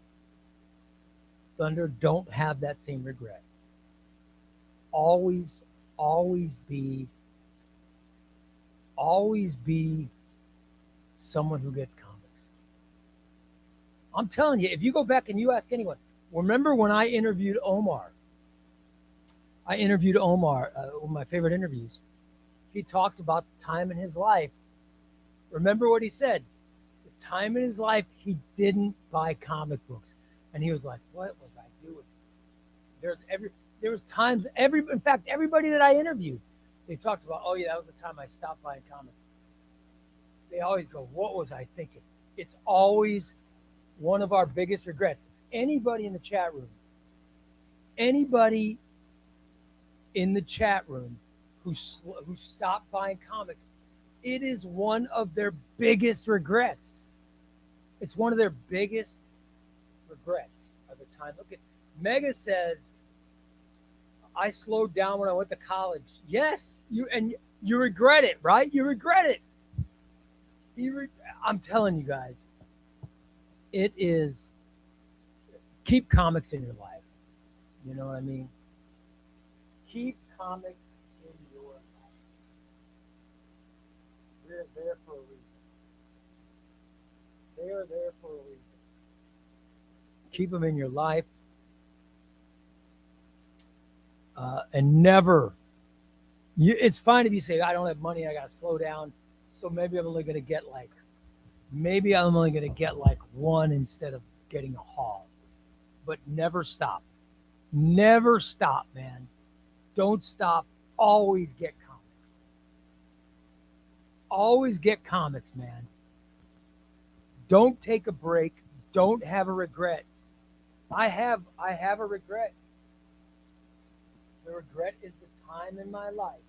A: Thunder, don't have that same regret. Always, always be someone who gets comics. I'm telling you, if you go back and you ask anyone, remember when I interviewed Omar? One of my favorite interviews. He talked about the time in his life. Remember what he said? The time in his life he didn't buy comic books. And he was like, what was I doing? There was times, in fact, everybody that I interviewed, they talked about, oh yeah, that was the time I stopped buying comics. They always go, what was I thinking? It's always one of our biggest regrets. Anybody in the chat room who stopped buying comics, it is one of their biggest regrets. It's one of their biggest regrets of the time. Look at Mega says, I slowed down when I went to college. Yes, you regret it, right? You regret it. I'm telling you guys, it is, keep comics in your life. You know what I mean? Keep comics in your life. They're there for a reason. They are there for a reason. Keep them in your life. And never, it's fine if you say, I don't have money, I got to slow down. So maybe I'm only going to get like one instead of getting a haul. But never stop. Never stop, man. Don't stop. Always get comics. Always get comics, man. Don't take a break. Don't have a regret. I have a regret. The regret is the time in my life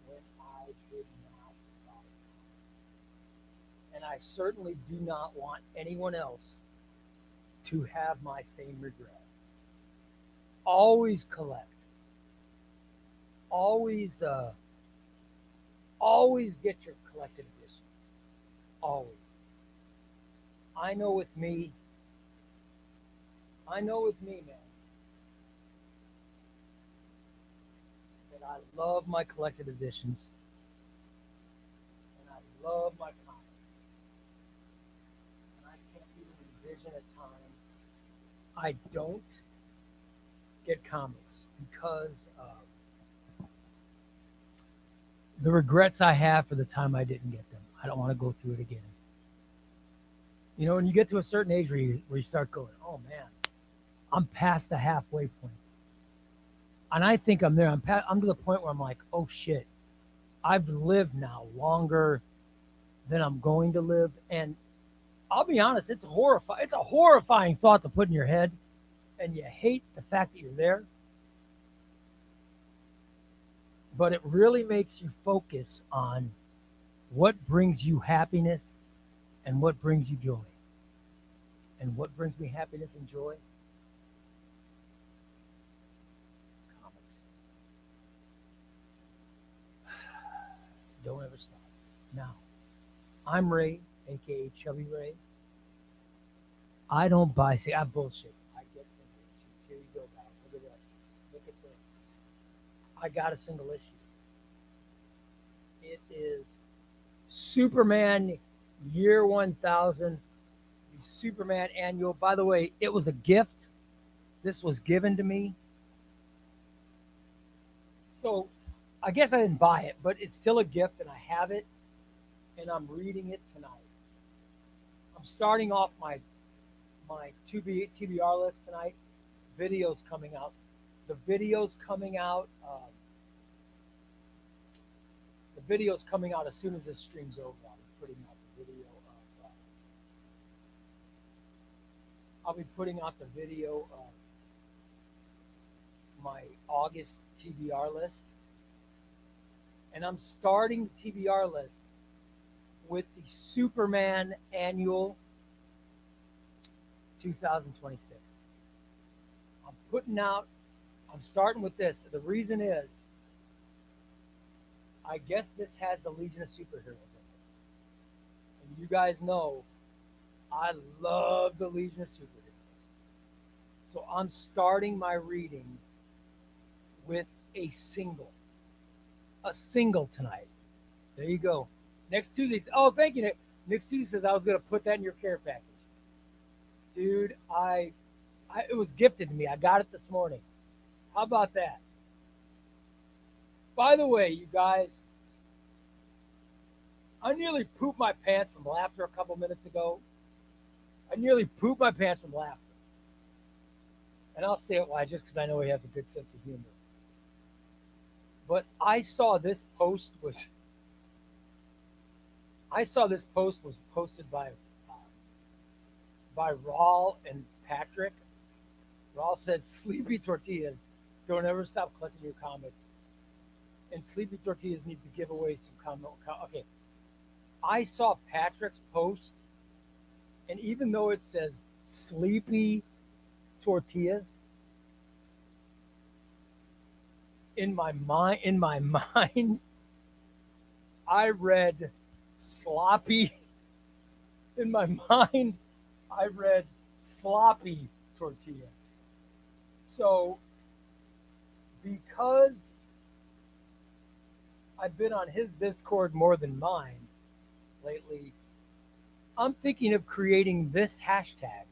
A: when I did not buy comics. And I certainly do not want anyone else to have my same regret. Always collect. Always get your collected editions. Always. I know with me, man, that I love my collected editions. And I love my comics. And I can't even envision a time I don't get comics because the regrets I have for the time I didn't get them. I don't want to go through it again. You know, when you get to a certain age where you start going, oh man, I'm past the halfway point. And I think I'm there. I'm to the point where I'm like, oh shit, I've lived now longer than I'm going to live. And I'll be honest, it's horrifying. It's a horrifying thought to put in your head, and you hate the fact that you're there. But it really makes you focus on what brings you happiness and what brings you joy. And what brings me happiness and joy? Comics. Don't ever stop. Now, I'm Ray, aka ChubbyRay. I don't buy, I bullshit. I get single issues. Here you go, guys. Look at this. Look at this. I got a single issue. It is Superman Year 1000, the Superman Annual. By the way, it was a gift. This was given to me. So I guess I didn't buy it, but it's still a gift, and I have it, and I'm reading it tonight. I'm starting off my TBR list tonight. Videos coming out. The videos coming out video's coming out as soon as this stream's over. I'll be putting out the video of my August TBR list. And I'm starting the TBR list with the Superman Annual 2026. I'm starting with this. The reason is, I guess this has the Legion of Superheroes in it. And you guys know I love the Legion of Superheroes. So I'm starting my reading with a single. A single tonight. There you go. Next Tuesday. Oh, thank you, Nick. Next Tuesday says I was going to put that in your care package. Dude, it was gifted to me. I got it this morning. How about that? By the way, you guys, I nearly pooped my pants from laughter a couple minutes ago. I nearly pooped my pants from laughter. And I'll say it why, just because I know he has a good sense of humor. But I saw this post was posted by Raul and Patrick. Raul said, "Sleepy tortillas, don't ever stop collecting your comics. And Sleepy tortillas need to give away some okay." I saw Patrick's post, and even though it says Sleepy tortillas, in my mind, I read sloppy. In my mind, I read sloppy tortillas. So, because I've been on his Discord more than mine lately, I'm thinking of creating this hashtag.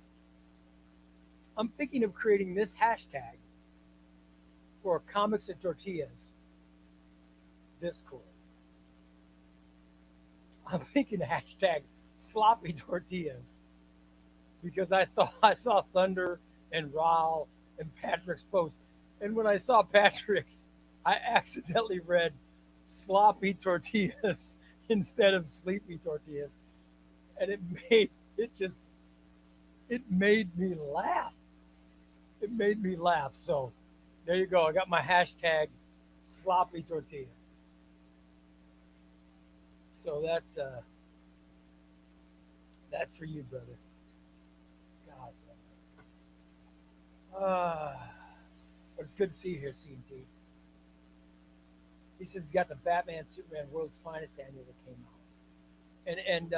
A: For Comics and Tortillas Discord. I'm thinking hashtag sloppy tortillas because I saw Thunder and Raul and Patrick's post. And when I saw Patrick's, I accidentally read sloppy tortillas instead of sleepy tortillas. And it made me laugh. It made me laugh. So there you go. I got my hashtag sloppy tortillas. So that's for you, brother. God. But it's good to see you here, C&T. He says he's got the Batman Superman World's Finest Annual that came out. And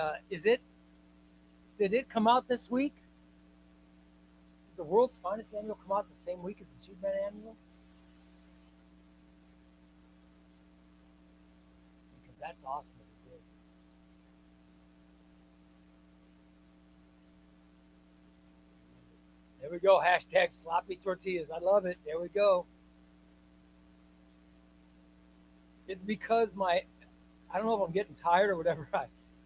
A: did it come out this week? Did the World's Finest Annual come out the same week as the Superman Annual? Because that's awesome if it did. There we go. Hashtag sloppy tortillas. I love it. There we go. It's because I don't know if I'm getting tired or whatever.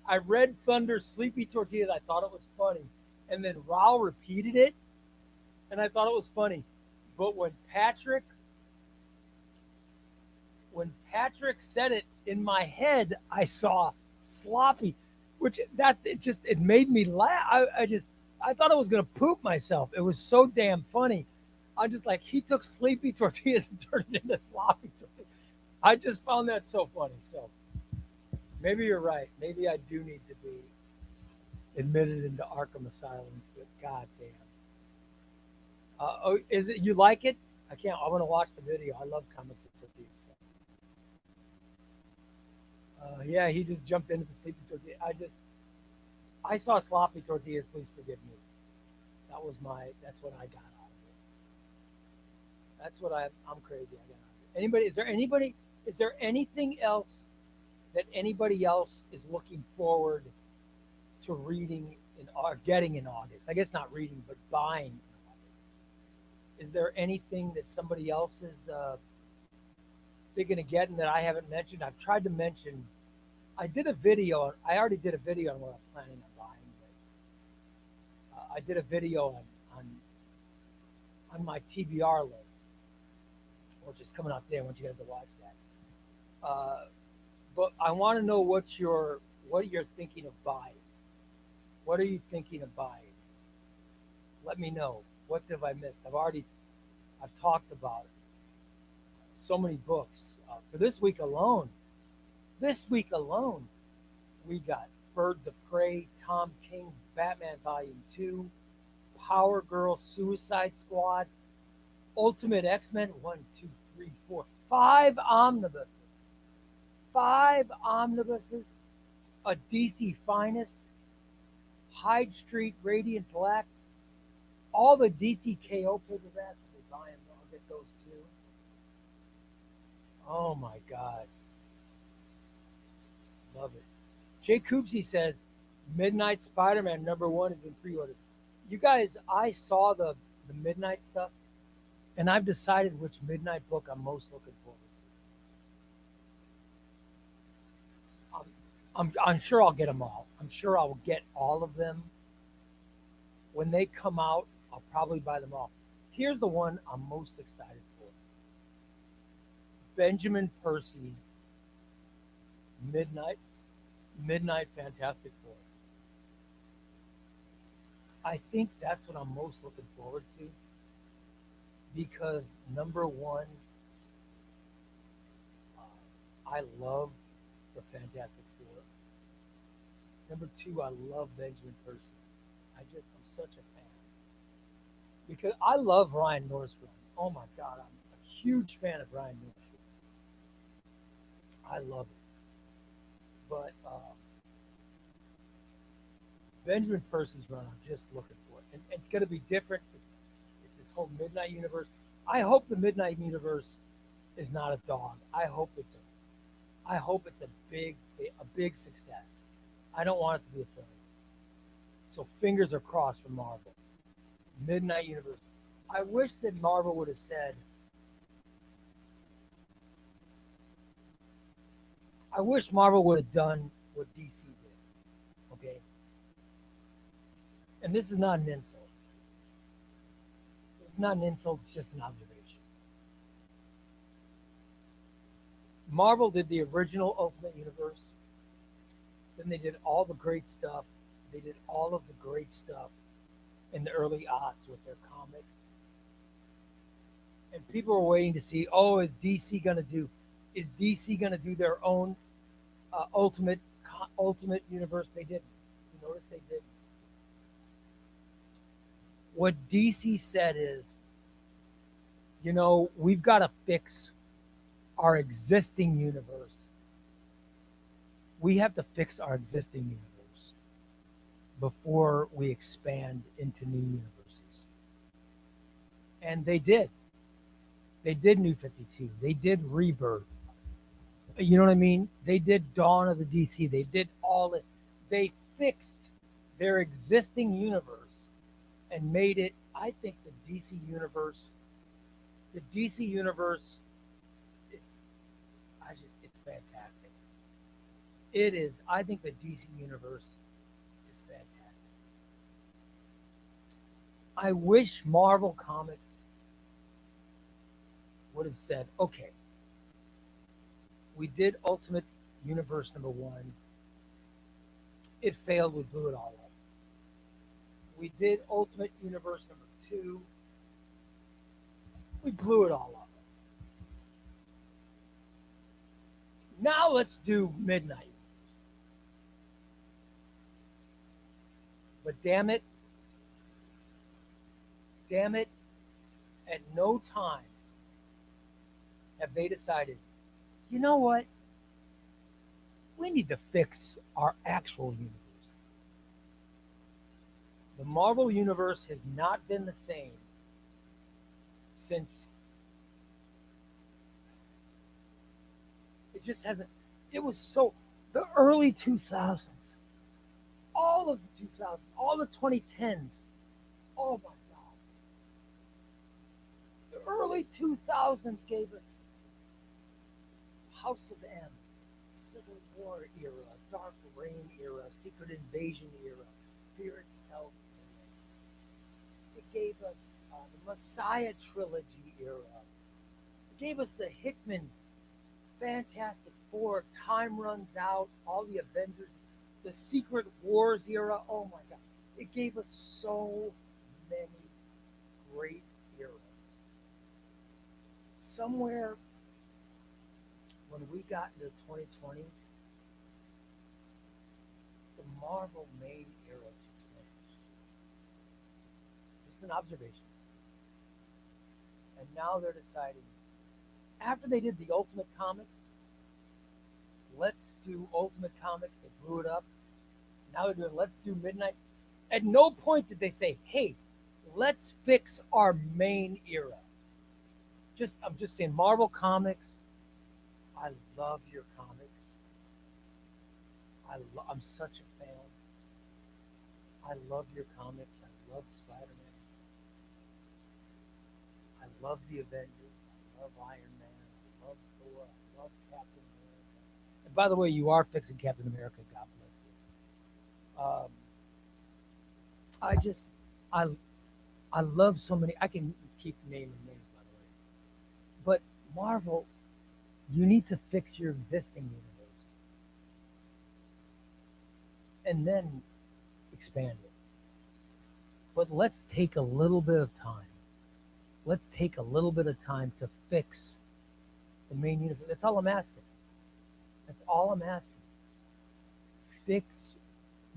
A: I read Thunder's Sleepy Tortillas. I thought it was funny. And then Raul repeated it. And I thought it was funny. But when Patrick said it, in my head, I saw sloppy, which it made me laugh. I thought I was going to poop myself. It was so damn funny. I'm just like, he took sleepy tortillas and turned it into sloppy tortillas. I just found that so funny. So maybe you're right. Maybe I do need to be admitted into Arkham Asylums, but goddamn. Is it, you like it? I want to watch the video. I love comics and tortillas stuff. Yeah, he just jumped into the sleepy tortilla. I saw sloppy tortillas. Please forgive me. That's what I got out of it. That's what I'm crazy. I got out of it. Is there anything else that anybody else is looking forward to reading or getting in August? I guess not reading, but buying in August. Is there anything that somebody else is thinking of getting that I haven't mentioned? I've tried to mention. I already did a video on what I'm planning on buying. But, I did a video on my TBR list, which is coming out today. I want you guys to watch that. But I want to know what you're thinking of buying. What are you thinking of buying? Let me know. What have I missed? I've talked about it. So many books for this week alone. This week alone, we got Birds of Prey, Tom King, Batman Volume 2, Power Girl, Suicide Squad, Ultimate X-Men, 1, 2, 3, 4, 5 omnibuses. 5 omnibuses, a DC Finest, Hyde Street, Radiant Black, all the DC KO paperbacks. I'll get those too. Oh my God. Love it. Jay Coopsy says Midnight Spider-Man #1 has been pre-ordered. You guys, I saw the Midnight stuff, and I've decided which Midnight book I'm most looking forward to. I'm sure I'll get them all. I'm sure I will get all of them. When they come out, I'll probably buy them all. Here's the one I'm most excited for. Benjamin Percy's Midnight Fantastic Four. I think that's what I'm most looking forward to because #1, I love the Fantastic Four. #2, I love Benjamin Percy. I'm such a fan because I love Ryan Northrum. Oh my God, I'm a huge fan of Ryan Northrum. I love it. But Benjamin Percy's run, I'm just looking for it. And it's going to be different. It's this whole Midnight Universe. I hope the Midnight Universe is not a dog. I hope it's a big success. I don't want it to be a failure. So fingers are crossed for Marvel. Midnight Universe. I wish that Marvel would have said, I wish Marvel would have done what DC did. Okay? And this is not an insult. It's not an insult, it's just an observation. Marvel did the original Ultimate Universe. Then they did all the great stuff. They did all of the great stuff in the early aughts with their comics. And people were waiting to see, is DC going to do their own Ultimate Universe? They didn't. You notice they didn't. What DC said is, we've got to fix our existing universe. We have to fix our existing universe before we expand into new universes. And they did. They did New 52. They did Rebirth. You know what I mean? They did Dawn of the DC. They did all it. They fixed their existing universe and made it, I think the DC universe is, it's fantastic. It is. I think the DC universe is fantastic. I wish Marvel Comics would have said, okay, we did Ultimate Universe #1. It failed. We blew it all up. We did Ultimate Universe #2. We blew it all up. Now let's do Midnight. But damn it, at no time have they decided, you know what? We need to fix our actual universe. The Marvel Universe has not been the same since. It just hasn't. It was the early 2000s, all of the 2000s, all the 2010s. Oh my God. The early 2000s gave us House of M, Civil War era, Dark Reign era, Secret Invasion era, Fear Itself. It gave us the Messiah trilogy era. It gave us the Hickman Fantastic Four, time runs out, all the Avengers, the Secret Wars era. Oh my God. It gave us so many great eras. Somewhere when we got into the 2020s, the Marvel main era just finished. Just an observation. And now they're deciding, after they did the Ultimate Comics, let's do Ultimate Comics. They blew it up. Now they're doing let's do Midnight. At no point did they say, hey, let's fix our main era. I'm just saying, Marvel Comics, I love your comics. I'm such a fan. I love your comics. I love Spider-Man. I love the Avengers. I love Iron Man. I love Thor. I love Captain America. And by the way, you are fixing Captain America. God bless you. I just, I, I love so many. I can keep naming names, by the way. But Marvel, you need to fix your existing universe and then expand it. But let's take a little bit of time. Let's take a little bit of time to fix the main universe. That's all I'm asking. That's all I'm asking. Fix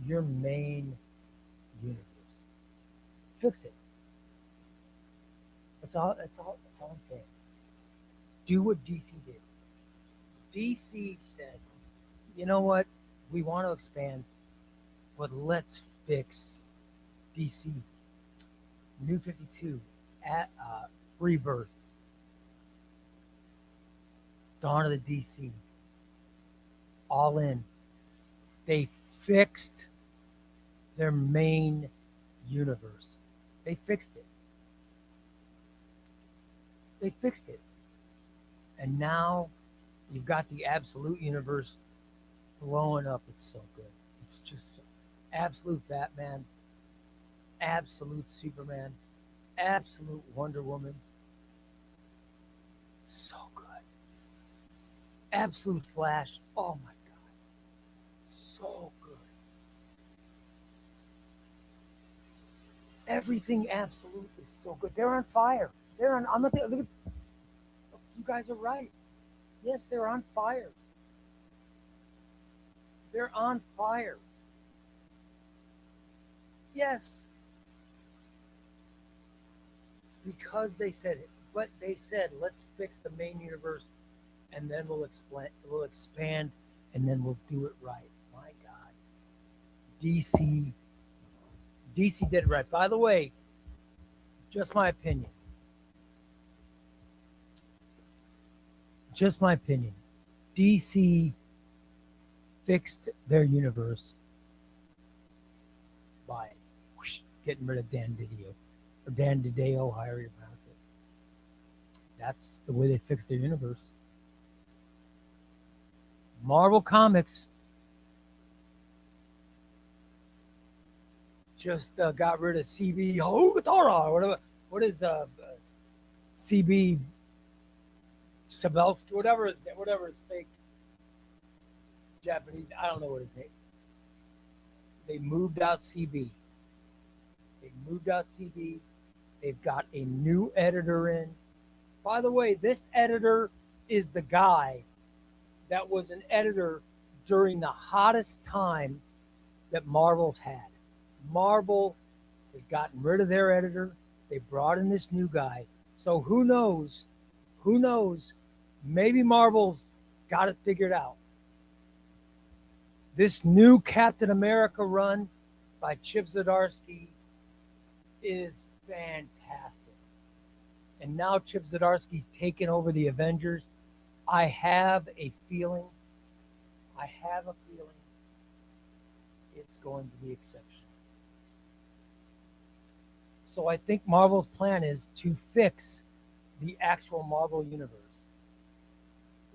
A: your main universe. Fix it. That's all I'm saying. Do what DC did. DC said, you know what? We want to expand, but let's fix DC. New 52, at Rebirth, Dawn of the DC, all in. They fixed their main universe. They fixed it. They fixed it. And now you've got the absolute universe blowing up. It's so good. It's just so, absolute Batman, absolute Superman, absolute Wonder Woman. So good. Absolute Flash. Oh my God. So good. Everything absolute is so good. They're on fire. I'm not look at, you guys are right. Yes, they're on fire. They're on fire. Yes. Because they said it. But they said, let's fix the main universe and then we'll expand and then we'll do it right. My God. DC did it right. By the way, just my opinion. Just my opinion. DC fixed their universe by getting rid of Dan Didio, or Dan Didio, however you pronounce it. That's the way they fixed their universe. Marvel Comics just got rid of CB Hogatora, or whatever. What is CB Sabelsky, whatever is fake Japanese. I don't know what his name. They moved out CB. They've got a new editor in. By the way, this editor is the guy that was an editor during the hottest time that Marvel's had. Marvel has gotten rid of their editor. They brought in this new guy. So who knows? Maybe Marvel's got it figured out. This new Captain America run by Chip Zdarsky is fantastic. And now Chip Zdarsky's taken over the Avengers. I have a feeling it's going to be exceptional. So I think Marvel's plan is to fix the actual Marvel universe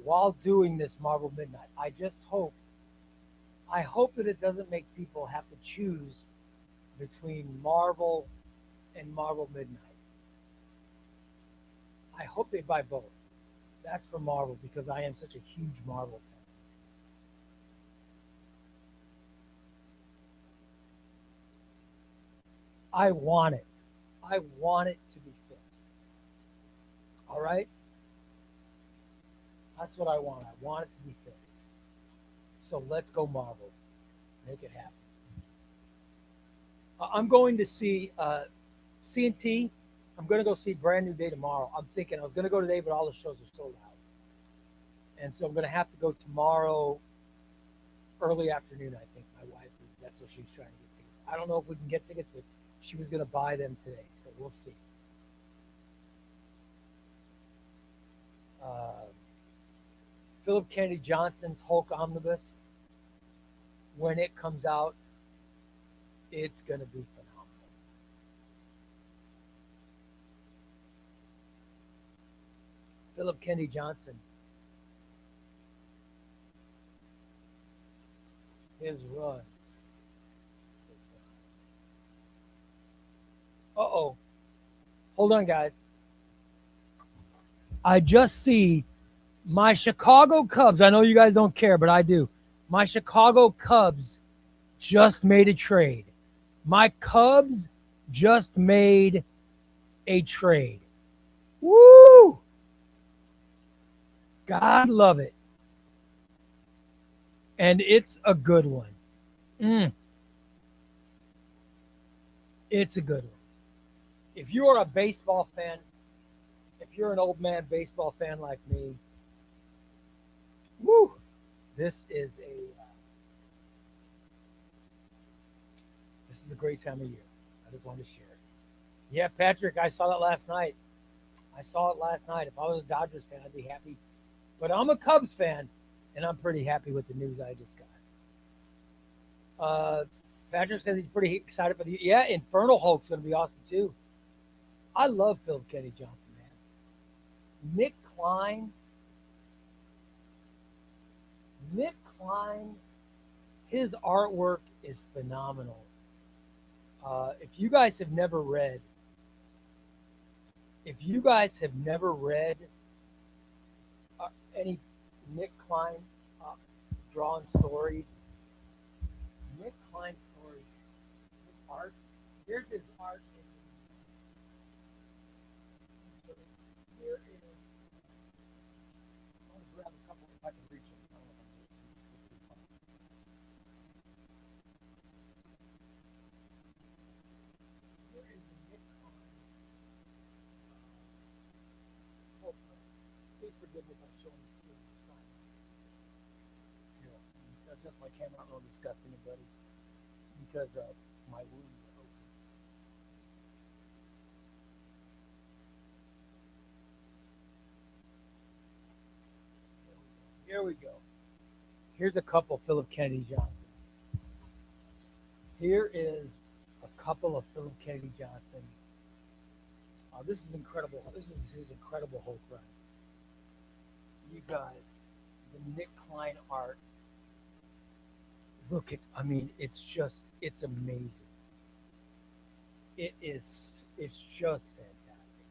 A: while doing this Marvel Midnight. I hope that it doesn't make people have to choose between Marvel and Marvel Midnight. I hope they buy both. That's for Marvel because I am such a huge Marvel fan. I want it. I want it to be fixed. All right? That's what I want. I want it to be fixed. So let's go Marvel. Make it happen. I'm going to see CNT. I'm going to go see Brand New Day tomorrow. I'm thinking I was going to go today, but all the shows are sold out. And so I'm going to have to go tomorrow early afternoon, I think. My wife is, that's what she's trying to get tickets. I don't know if we can get tickets, but she was going to buy them today. So we'll see. Philip Kennedy Johnson's Hulk Omnibus, when it comes out, it's going to be phenomenal. Philip Kennedy Johnson, his run. Uh-oh. Hold on, guys. I just see my Chicago Cubs. I know you guys don't care, but I do. My Chicago Cubs just made a trade. My Cubs just made a trade. Woo! God love it. And it's a good one. It's a good one. If you are a baseball fan, if you're an old man baseball fan like me, woo! This is a great time of year. I just wanted to share it. Yeah, Patrick, I saw that last night. I saw it last night. If I was a Dodgers fan, I'd be happy. But I'm a Cubs fan, and I'm pretty happy with the news I just got. Patrick says he's pretty excited for the. Yeah, Infernal Hulk's going to be awesome too. I love Philip Kennedy Johnson, man. Nick Klein, his artwork is phenomenal. If you guys have never read any Nick Klein drawn stories, Nick Klein stories, his art, here's his art. Here is, I want to grab a couple if I can reach them. I don't know if I can reach them. Here is the Nick Klein. Please forgive me if I'm showing the screen. Just my camera, I don't discuss anybody because of my wound. Here we go. Here's a couple Philip Kennedy Johnson. Here is a couple of Philip Kennedy Johnson. This is incredible. This is his incredible Hulk run. You guys, the Nick Klein art. Look at, I mean, it's amazing. It's just fantastic.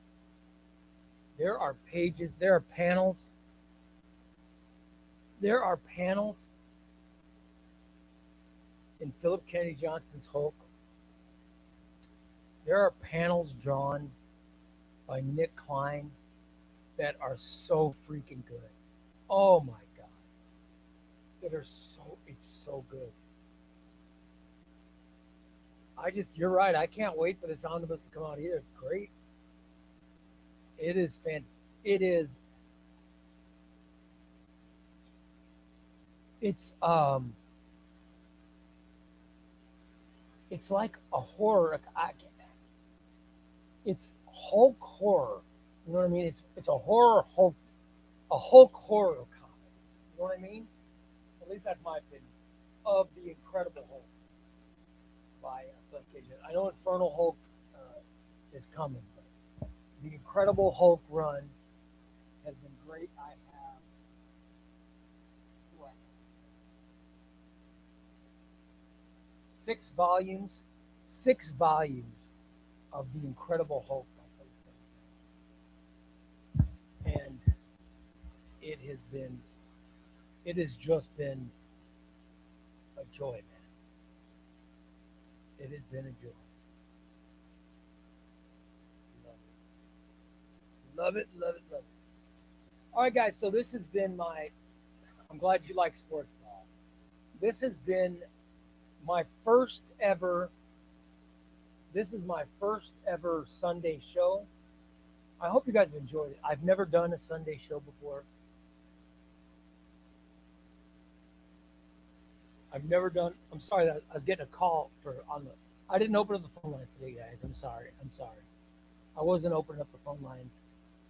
A: There are pages, there are panels in Philip Kennedy Johnson's Hulk. There are panels drawn by Nick Klein that are so freaking good. Oh my God. It's so good. You're right. I can't wait for this omnibus to come out either. It's great. It is fantastic. It's like a horror. It's Hulk horror. You know what I mean? It's a horror Hulk, a Hulk horror comic. You know what I mean? At least that's my opinion of the Incredible Hulk by Philip Kennedy. I know Infernal Hulk is coming, but the Incredible Hulk run has been great. I have what, 6 volumes of the Incredible Hulk by Philip Kennedy. And just been a joy, man. It has been a joy. Love it, love it, love it. All right, guys. So this has been my. I'm glad you like sports ball. This has been my first ever. This is my first ever Sunday show. I hope you guys have enjoyed it. I've never done a Sunday show before. I've never done. I'm sorry that I was getting a call for on the. I didn't open up the phone lines today, guys. I'm sorry. I'm sorry. I wasn't opening up the phone lines.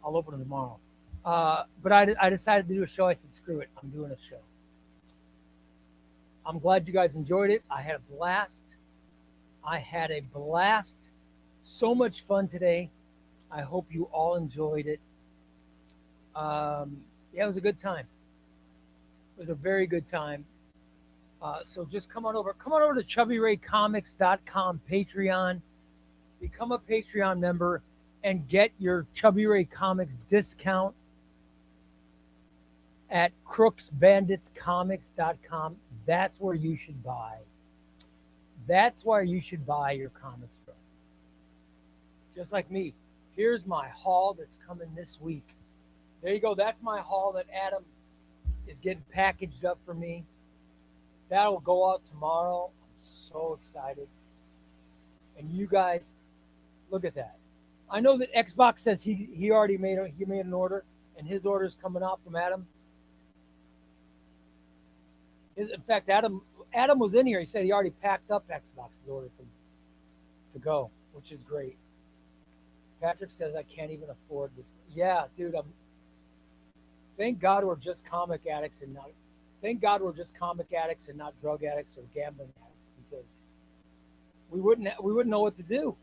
A: I'll open them tomorrow. But I decided to do a show. I said, screw it. I'm doing a show. I'm glad you guys enjoyed it. I had a blast. I had a blast. So much fun today. I hope you all enjoyed it. Yeah, it was a good time. It was a very good time. So just come on over. Come on over to ChubbyRayComics.com Patreon. Become a Patreon member and get your Chubby Ray Comics discount at crooksbanditscomics.com. That's where you should buy. That's where you should buy your comics from. Just like me. Here's my haul that's coming this week. There you go. That's my haul that Adam is getting packaged up for me. That will go out tomorrow. I'm so excited. And you guys, look at that. I know that Xbox says he already made an order, and his order is coming out from Adam. In fact, Adam was in here. He said he already packed up Xbox's order to go, which is great. Patrick says I can't even afford this. Yeah, dude. Thank God we're just comic addicts and not. Thank God we're just comic addicts and not drug addicts or gambling addicts, because we wouldn't know what to do.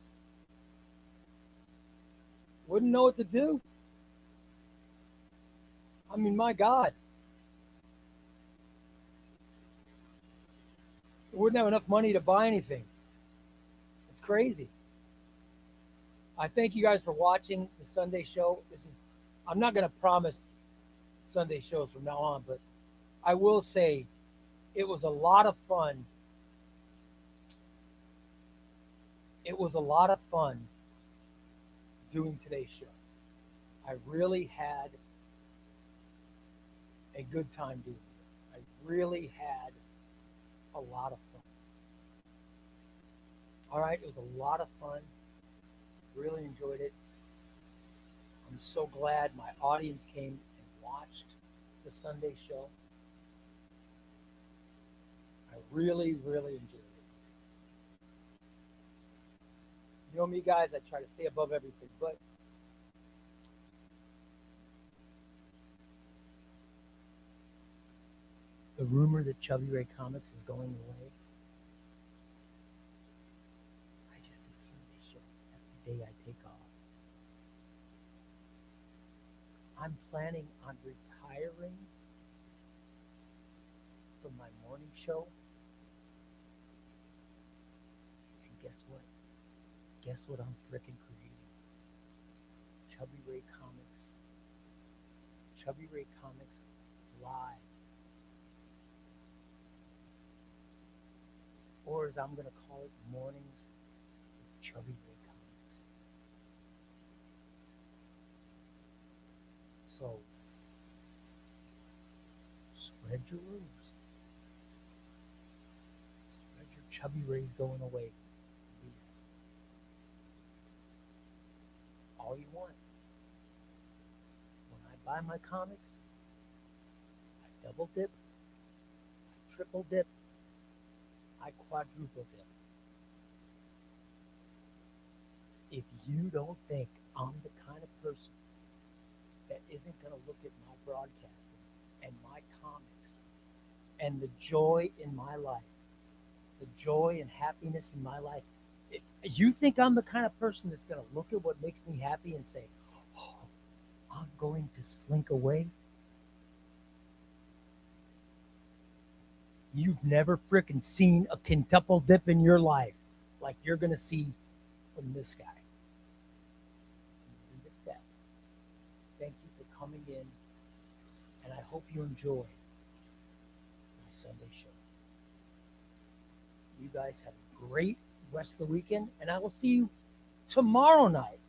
A: Wouldn't know what to do. I mean, my God. We wouldn't have enough money to buy anything. It's crazy. I thank you guys for watching the Sunday show. I'm not going to promise Sunday shows from now on, but I will say it was a lot of fun. It was a lot of fun doing today's show. I really had a good time doing it. I really had a lot of fun. All right, it was a lot of fun. Really enjoyed it. I'm so glad my audience came and watched the Sunday show. I really, really enjoyed it. You know me, guys, I try to stay above everything, but the rumor that Chubby Ray Comics is going away, I just did Sunday show. That's the day I take off. I'm planning on retiring from my morning show. And guess what? Guess what I'm freaking creating? Chubby Ray Comics. Chubby Ray Comics Live. Or as I'm going to call it, Mornings with Chubby Ray Comics. So, spread your rumors. Spread your Chubby Rays going away. Yes. All you want. When I buy my comics, I double dip, I triple dip, I quadruple dip. If you don't think I'm the kind of person that isn't going to look at my broadcasting and my comics and the joy in my life, the joy and happiness in my life, if you think I'm the kind of person that's going to look at what makes me happy and say, oh, I'm going to slink away, you've never freaking seen a quintuple dip in your life like you're going to see from this guy. Leave it at that. Thank you for coming in, and I hope hope you enjoy my Sunday show. You guys have a great rest of the weekend, and I will see you tomorrow night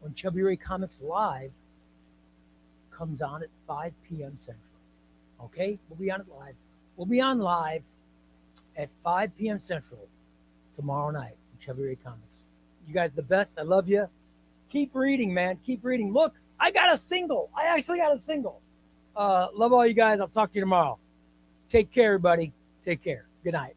A: when ChubbyRay Comics Live comes on at 5 p.m. Central. Okay? We'll be on it live. We'll be on live at 5 p.m. Central tomorrow night on ChubbyRay Comics. You guys are the best. I love you. Keep reading, man. Keep reading. Look, I got a single. I actually got a single. Love all you guys. I'll talk to you tomorrow. Take care, everybody. Take care. Good night.